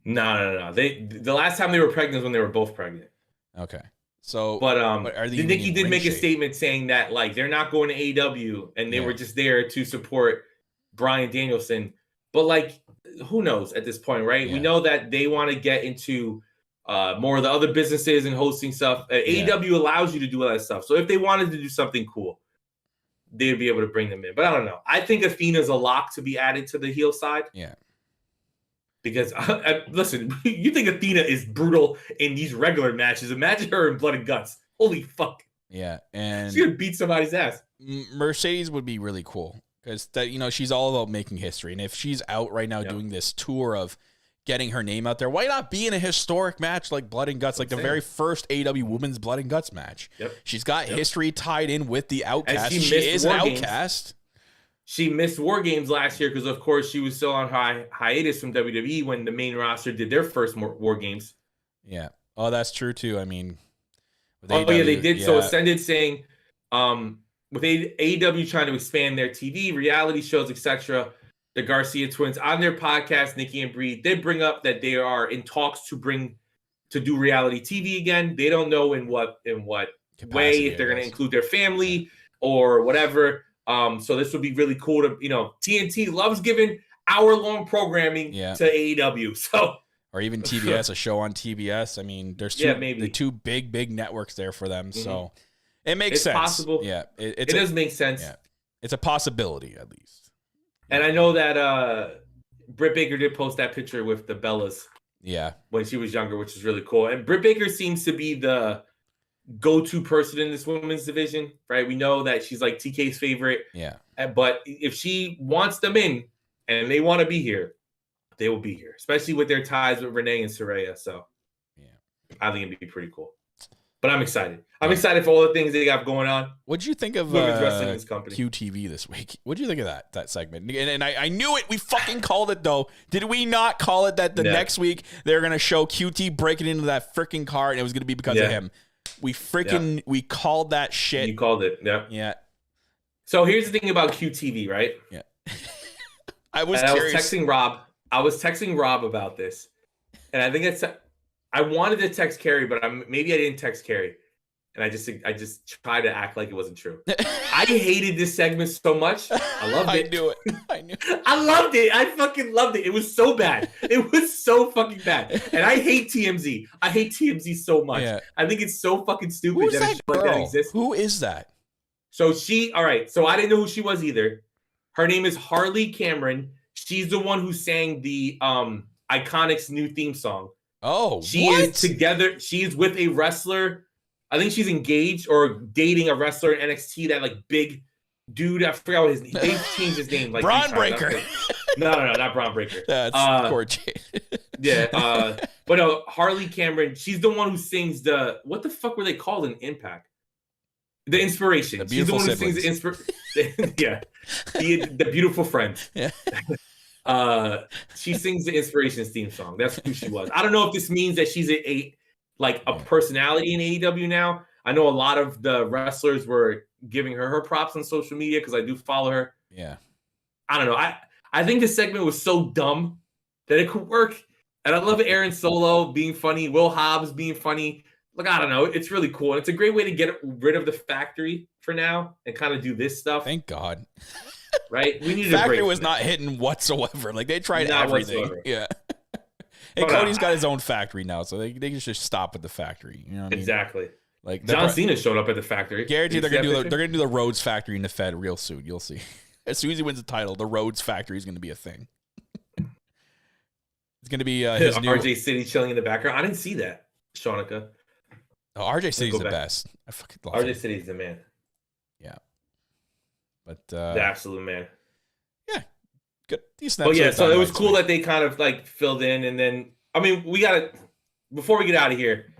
No. The last time they were pregnant was when they were both pregnant. Okay. So, but Nikki did make a statement saying that like they're not going to AEW and they were just there to support Bryan Danielson. But like, who knows at this point, right? Yeah. We know that they want to get into more of the other businesses and hosting stuff. AEW allows you to do all that stuff. So if they wanted to do something cool, they'd be able to bring them in. But I don't know. I think Athena's a lock to be added to the heel side. Yeah. Because, listen, you think Athena is brutal in these regular matches. Imagine her in Blood and Guts. Holy fuck. Yeah. And she's going to beat somebody's ass. Mercedes would be really cool. Because she's all about making history. And if she's out right now doing this tour of getting her name out there, why not be in a historic match like Blood and Guts, like the very first AEW Women's Blood and Guts match? Yep. She's got history tied in with the Outcast. She is an Outcast. She missed War Games last year because, of course, she was still on hiatus from WWE when the main roster did their first War Games. Yeah. Oh, that's true, too. I mean, they did. Yeah. So Ascended saying, with AEW trying to expand their TV, reality shows, etc., the Garcia twins on their podcast, Nikki and Bree, they bring up that they are in talks to do reality TV again. They don't know in what capacity, way, if they're going to include their family or whatever. So this would be really cool to, TNT loves giving hour-long programming to AEW. So, or even TBS, a show on TBS. I mean, there's two big networks there for them. Mm-hmm. So it makes sense. It's possible. Yeah. It does make sense. Yeah. It's a possibility, at least. And I know that Britt Baker did post that picture with the Bellas. Yeah. When she was younger, which is really cool. And Britt Baker seems to be the go-to person in this women's division, right? We know that she's like TK's favorite. Yeah. But if she wants them in and they want to be here, they will be here, especially with their ties with Renee and Saraya. So yeah, I think it'd be pretty cool. But I'm excited. I'm excited for all the things they got going on. What'd you think of women's wrestling in this company? QTV this week? What'd you think of that segment? And I knew it. We fucking called it, though. Did we not call it that next week they're going to show QT breaking into that freaking car and it was going to be because of him? We called that shit. You called it. Yeah. Yeah. So here's the thing about QTV, right? Yeah. I was texting Rob. I was texting Rob about this. And I think I wanted to text Carrie, but maybe I didn't text Carrie. And I just tried to act like it wasn't true. I hated this segment so much. I loved it. I knew it. I knew it. I loved it. I fucking loved it. It was so bad. It was so fucking bad. And I hate TMZ. I hate TMZ so much. Yeah. I think it's so fucking stupid Who's that a show like that exists. Who is that? So all right. So I didn't know who she was either. Her name is Harley Cameron. She's the one who sang the Iconics new theme song. Oh, she is together. She's with a wrestler. I think she's engaged or dating a wrestler in NXT. That like big dude. I forgot what his name. They changed his name. Like Braun Breaker. No, not Braun Breaker. That's Court. Yeah. But no, Harley Cameron. She's the one who sings what the fuck were they called in Impact? The Inspiration. She's the one who sings the Inspiration. Yeah. The Beautiful Friends. Yeah. She sings the Inspirations theme song. That's who she was. I don't know if this means that she's a personality in AEW now. I know a lot of the wrestlers were giving her props on social media because I do follow her. Yeah. I don't know. I think this segment was so dumb that it could work. And I love Aaron Solo being funny, Will Hobbs being funny. Like, I don't know. It's really cool. And it's a great way to get rid of the factory for now and kind of do this stuff. Thank God. Right? We needed factory was not hitting whatsoever. Like, they tried everything. Whatsoever. Yeah. And Cody's got his own factory now, so they can just stop at the factory. You know what I mean? Exactly. Like John Cena showed up at the factory. Guaranteed they're gonna do the Rhodes factory in the Fed real soon. You'll see. As soon as he wins the title, the Rhodes factory is going to be a thing. It's going to be his RJ City chilling in the background. I didn't see that, Shaunica. Oh, RJ City's the best. I fucking love RJ City's the man. Yeah. But the absolute man. Yeah. Good. But yeah, so it was cool that they kind of like filled in, and then we gotta before we get out of here.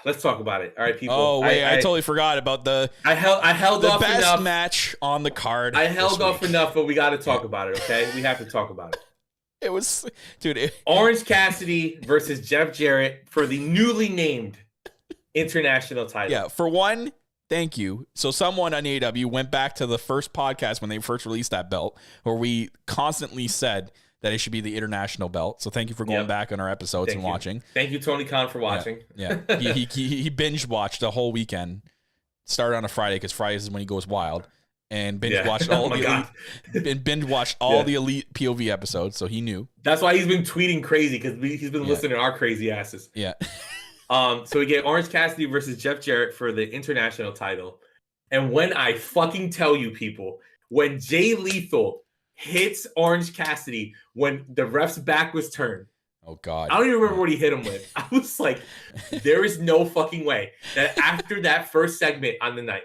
Let's talk about it. All right, people. Oh wait, I totally forgot about I held off best enough. Match on the card. I held off enough, but we got to talk about it. Okay, we have to talk about it. It was, dude. Orange Cassidy versus Jeff Jarrett for the newly named international title. Yeah, for one, thank you. So someone on AEW went back to the first podcast when they first released that belt, where we constantly said that it should be the international belt. So thank you for going back on our episodes and watching. Thank you, Tony Khan, for watching. Yeah. He binge watched the whole weekend. Started on a Friday because Fridays is when he goes wild. And binge watched all the elite POV episodes, so he knew. That's why he's been tweeting crazy, because he's been listening to our crazy asses. Yeah. So we get Orange Cassidy versus Jeff Jarrett for the international title. And when I fucking tell you, people, when Jay Lethal hits Orange Cassidy when the ref's back was turned. Oh God. I don't even remember what he hit him with. I was like, there is no fucking way that after that first segment on the night,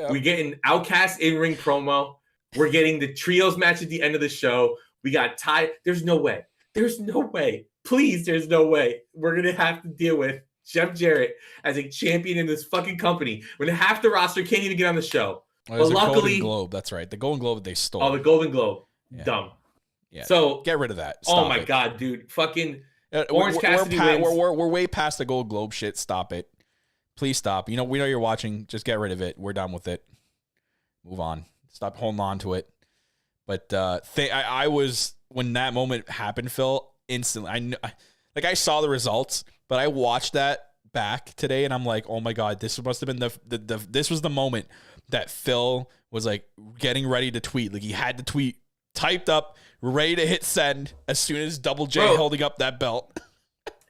we get an Outcast in-ring promo. We're getting the trios match at the end of the show. We got Ty. There's no way. There's no way. Please, there's no way. We're going to have to deal with Jeff Jarrett as a champion in this fucking company when half the roster can't even get on the show. Well, but luckily, Golden Globe. That's right. The Golden Globe they stole. Oh, the Golden Globe. Yeah. Dumb. Yeah. So get rid of that. Stop my God, dude. Fucking Orange Cassidy wins. We're way past the Golden Globe shit. Stop it. Please stop. We know you're watching. Just get rid of it. We're done with it. Move on. Stop holding on to it. But I was, when that moment happened, Phil, instantly. I saw the results, but I watched that back today, and I'm like, oh my God, this must have been this was the moment that Phil was like getting ready to tweet. Like he had to tweet, typed up, ready to hit send as soon as Double J holding up that belt.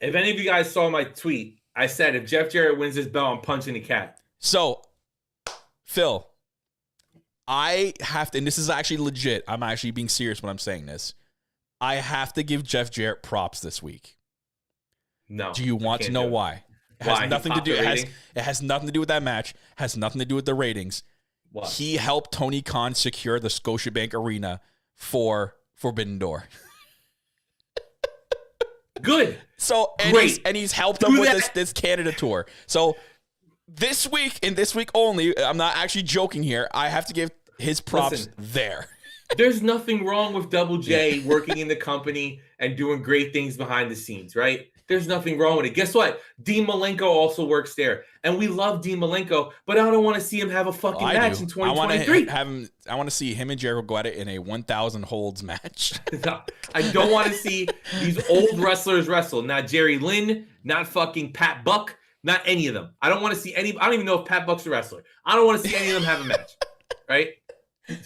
If any of you guys saw my tweet, I said, if Jeff Jarrett wins this belt, I'm punching the cat. So, Phil, I have to, and this is actually legit. I'm actually being serious when I'm saying this. I have to give Jeff Jarrett props this week. No. Do you want to know why? It has nothing to do. It has nothing to do with that match. Has nothing to do with the ratings. What? He helped Tony Khan secure the Scotiabank Arena for Forbidden Door. Good. So and he's helped them with this Canada tour. So this week and this week only, I'm not actually joking here. I have to give his props there. There's nothing wrong with Double J working in the company and doing great things behind the scenes, right? There's nothing wrong with it. Guess what? Dean Malenko also works there. And we love Dean Malenko, but I don't want to see him have a fucking match in 2023. I want to see him and Jericho go at it in a 1,000 holds match. No, I don't want to see these old wrestlers wrestle. Not Jerry Lynn, not fucking Pat Buck, not any of them. I don't want to see any. I don't even know if Pat Buck's a wrestler. I don't want to see any of them have a match, right?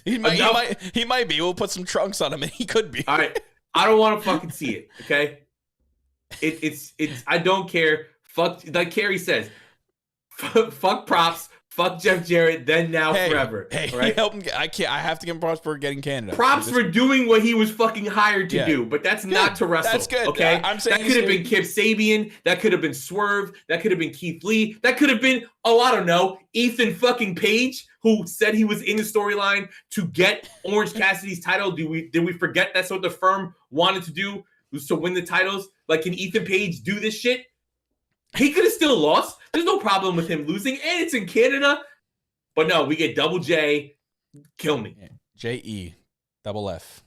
He might be. We'll put some trunks on him, and he could be. All right. I don't want to fucking see it. Okay. It's. I don't care. Fuck. Like Carrie says. Fuck props. Fuck Jeff Jarrett. Then now forever. Hey, right? He helped him. I can't. I have to give him props for getting Canada. Props for doing what he was fucking hired to do, but that's not to wrestle. That's good. Okay. I'm saying that could have been Kip Sabian. That could have been Swerve. That could have been Keith Lee. That could have been. Oh, I don't know. Ethan fucking Page, who said he was in the storyline to get Orange Cassidy's title. Did we forget that's what the firm wanted to do, was to win the titles? Like, can Ethan Page do this shit? He could have still lost. There's no problem with him losing, and it's in Canada. But no, we get Double J. Kill me. J-E double F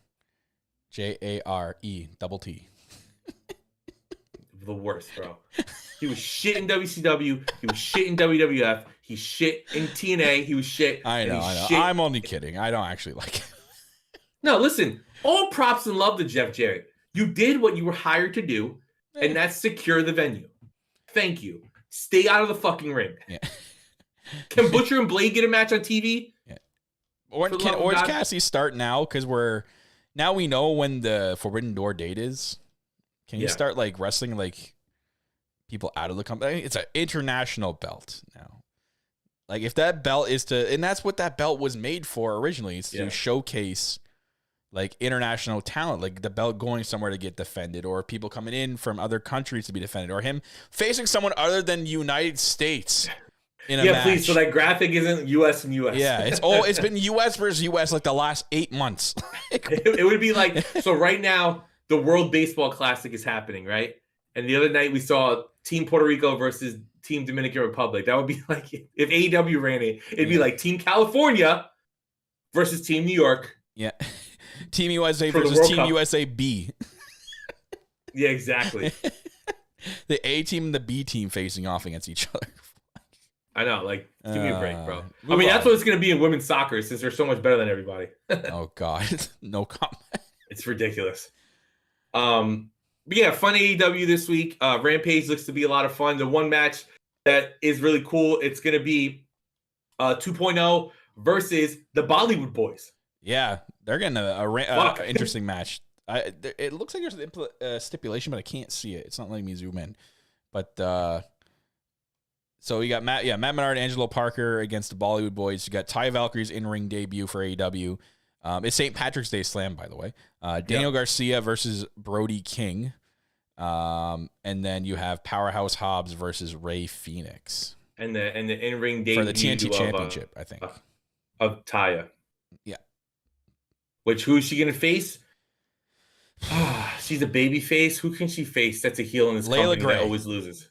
J-A-R-E double T. The worst, bro. He was shit in WCW. He was shit in WWF. He's shit in TNA. He was shit. I know. I'm only kidding. I don't actually like it. No, listen. All props and love to Jeff Jarrett. You did what you were hired to do, and that's secure the venue. Thank you. Stay out of the fucking ring. Yeah. Can Butcher and Blade get a match on TV? Yeah. Or can Orange Cassidy start now? Because now we know when the Forbidden Door date is. Can you start like wrestling like people out of the company? It's an international belt now. Like if that belt is to, and that's what that belt was made for originally. It's to showcase like international talent, like the belt going somewhere to get defended, or people coming in from other countries to be defended, or him facing someone other than United States. In a match. Please. So that graphic isn't U.S. and U.S. Yeah, it's been U.S. versus U.S. like the last 8 months. It would be like, so right now the World Baseball Classic is happening, right? And the other night we saw Team Puerto Rico versus Team Dominican Republic. That would be like if AEW ran it. It'd be like Team California versus Team New York. Yeah, Team USA versus Team USA B. Yeah, exactly. The A team and the B team facing off against each other. I know, like, give me a break, bro. I mean, that's what it's going to be in women's soccer since they're so much better than everybody. Oh, God. No comment. It's ridiculous. But yeah, fun AEW this week. Rampage looks to be a lot of fun. The one match that is really cool, it's going to be 2.0 versus the Bollywood Boys. Yeah, they're getting a interesting match. It looks like there's a stipulation, but I can't see it. It's not letting me zoom in. But... So you got Matt Menard, Angelo Parker against the Bollywood Boys. You got Ty Valkyrie's in-ring debut for AEW. It's St. Patrick's Day Slam, by the way. Daniel Garcia versus Brody King. And then you have Powerhouse Hobbs versus Ray Phoenix. And the in-ring debut for the TNT Championship, I think. Of Taya. Yeah. Who's she gonna face? She's a baby face. Who can she face that's a heel in this company that always loses?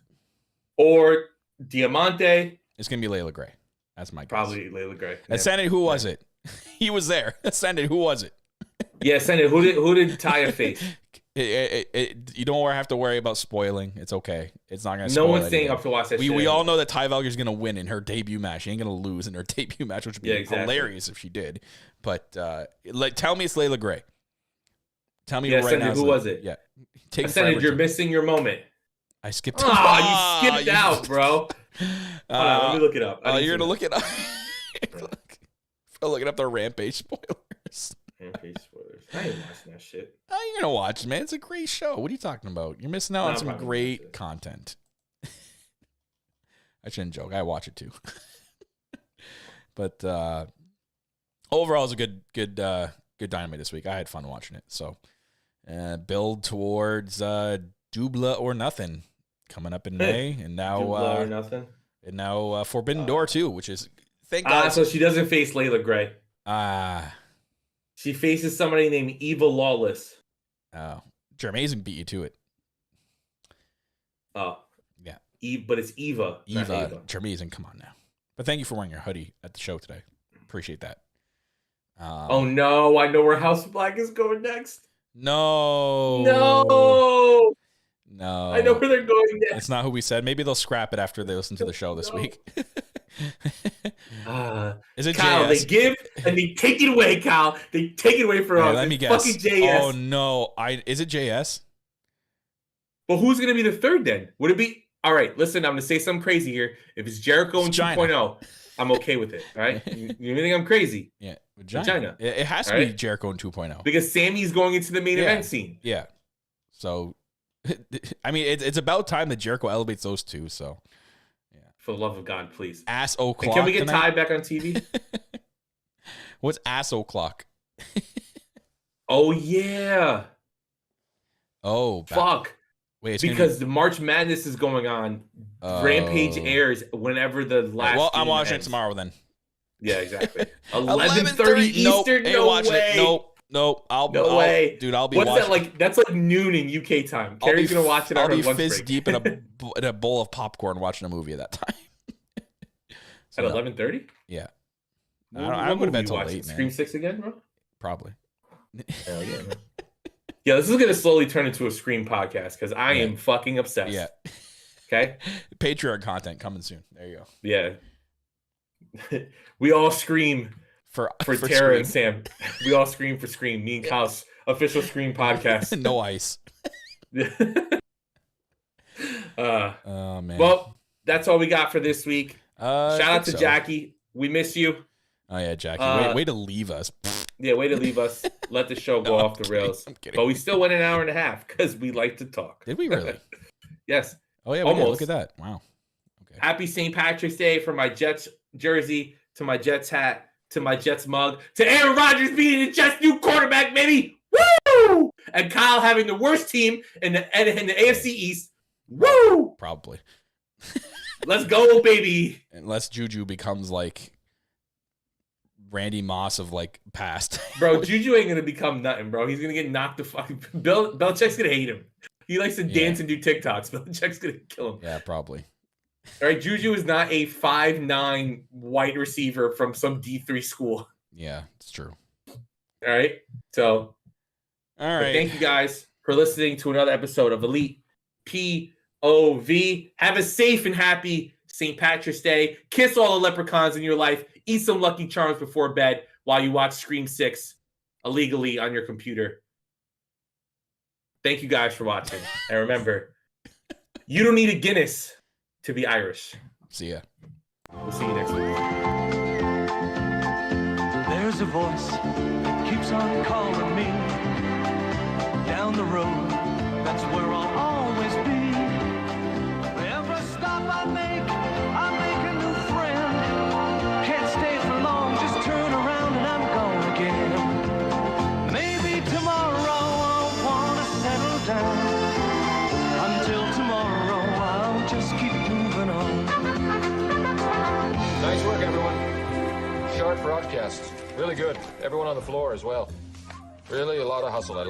Or Diamante. It's going to be Layla Gray. That's my guess. Probably Layla Gray. Ascended, who was it? He was there. Ascended, who was it? Yeah, Ascended. Who did Taya face? You don't have to worry about spoiling. It's okay. It's not going to spoil No one's staying up to watch that shit. We all know that Ty Valkyrie's going to win in her debut match. She ain't going to lose in her debut match, which would be hilarious if she did. But tell me it's Layla Gray. Tell me right now. Who was it? Yeah. Ascended, you're missing your moment. I skipped. You skipped out, bro. Hold on, let me look it up. You're gonna look it up. Looking up the Rampage spoilers. Rampage spoilers. I ain't watching that shit. Oh, you're gonna watch, man. It's a great show. What are you talking about? You're missing out on some great content. I shouldn't joke. I watch it too. But overall, it's a good Dynamite this week. I had fun watching it. So build towards Dubla or Nothing coming up in May, and now or Nothing, and now Forbidden Door too, which is thank God. So she doesn't face Layla Gray. She faces somebody named Eva Lawless. Oh, Jermaine beat you to it. Oh. Yeah. But it's Eva. Eva Jermisen, come on now. But thank you for wearing your hoodie at the show today. Appreciate that. Oh no, I know where House of Black is going next. No. I know where they're going next. It's not who we said. Maybe they'll scrap it after they listen to the show this week. Is it Kyle? JS? They give and they take it away, Kyle. They take it away from us. Let me guess. Fucking JS. Oh no, is it JS? Well, who's gonna be the third then? Would it be? All right, listen, I'm gonna say something crazy here. If it's Jericho in 2.0, I'm okay with it. All right, you think I'm crazy? Yeah, Vagina. It has to be Jericho in 2.0 because Sammy's going into the main event scene. Yeah, so I mean, it's about time that Jericho elevates those two. So, yeah. For the love of God, please. Ass o'clock. Can we get Ty back on TV? What's ass o'clock? Oh yeah. Oh fuck. Wait, because the March Madness is going on. Rampage airs whenever the last. Well, I'm watching it tomorrow then. Yeah, exactly. 11:30 Eastern. Nope. No watching way. It. Nope. I'll way, dude. I'll be. What's watching. that like? That's like noon in UK time. Carrie's gonna watch it. I'll on her be lunch fist break. deep in a bowl of popcorn watching a movie at that time. At 11:30. Yeah. I would have been till late, man. Scream 6 again, bro? Probably. Hell yeah, man. Yeah, this is going to slowly turn into a Scream podcast because I am fucking obsessed. Yeah. Okay? Patreon content coming soon. There you go. Yeah. We all scream for Tara Scream. and Sam. We all scream for Scream. Me and Kyle's official Scream podcast. No ice. Oh, man. Well, that's all we got for this week. Shout out to Jackie. We miss you. Oh, yeah, Jackie. Way to leave us. Yeah, way to leave us. Let the show go off the rails. I'm kidding. But we still went an hour and a half because we like to talk. Did we really? Yes. Oh, yeah. Almost. Look at that. Wow. Okay. Happy St. Patrick's Day from my Jets jersey to my Jets hat to my Jets mug to Aaron Rodgers being the Jets' new quarterback, baby. Woo! And Kyle having the worst team in the AFC East. Woo! Probably. Let's go, baby. Unless Juju becomes like Randy Moss of like past. Bro, Juju ain't gonna become nothing, bro. He's gonna get knocked the fucking Belichick's gonna hate him. He likes to dance and do TikToks. Belichick's gonna kill him. Yeah, probably. All right, Juju is not a 5'9" wide receiver from some D3 school. Yeah, it's true. All right. So thank you guys for listening to another episode of Elite POV. Have a safe and happy St. Patrick's Day. Kiss all the leprechauns in your life. Eat some Lucky Charms before bed while you watch Scream 6 illegally on your computer. Thank you guys for watching. And remember, you don't need a Guinness to be Irish. See ya. We'll see you next week. There's a voice that keeps on calling me down the road. That's where I'll always be. Every stop I make a new friend. Can't stay for long, just turn around and I'm gone again. Maybe tomorrow I'll wanna settle down. Until tomorrow I'll just keep moving on. Nice work, everyone. Sharp broadcast. Really good. Everyone on the floor as well. Really a lot of hustle. I like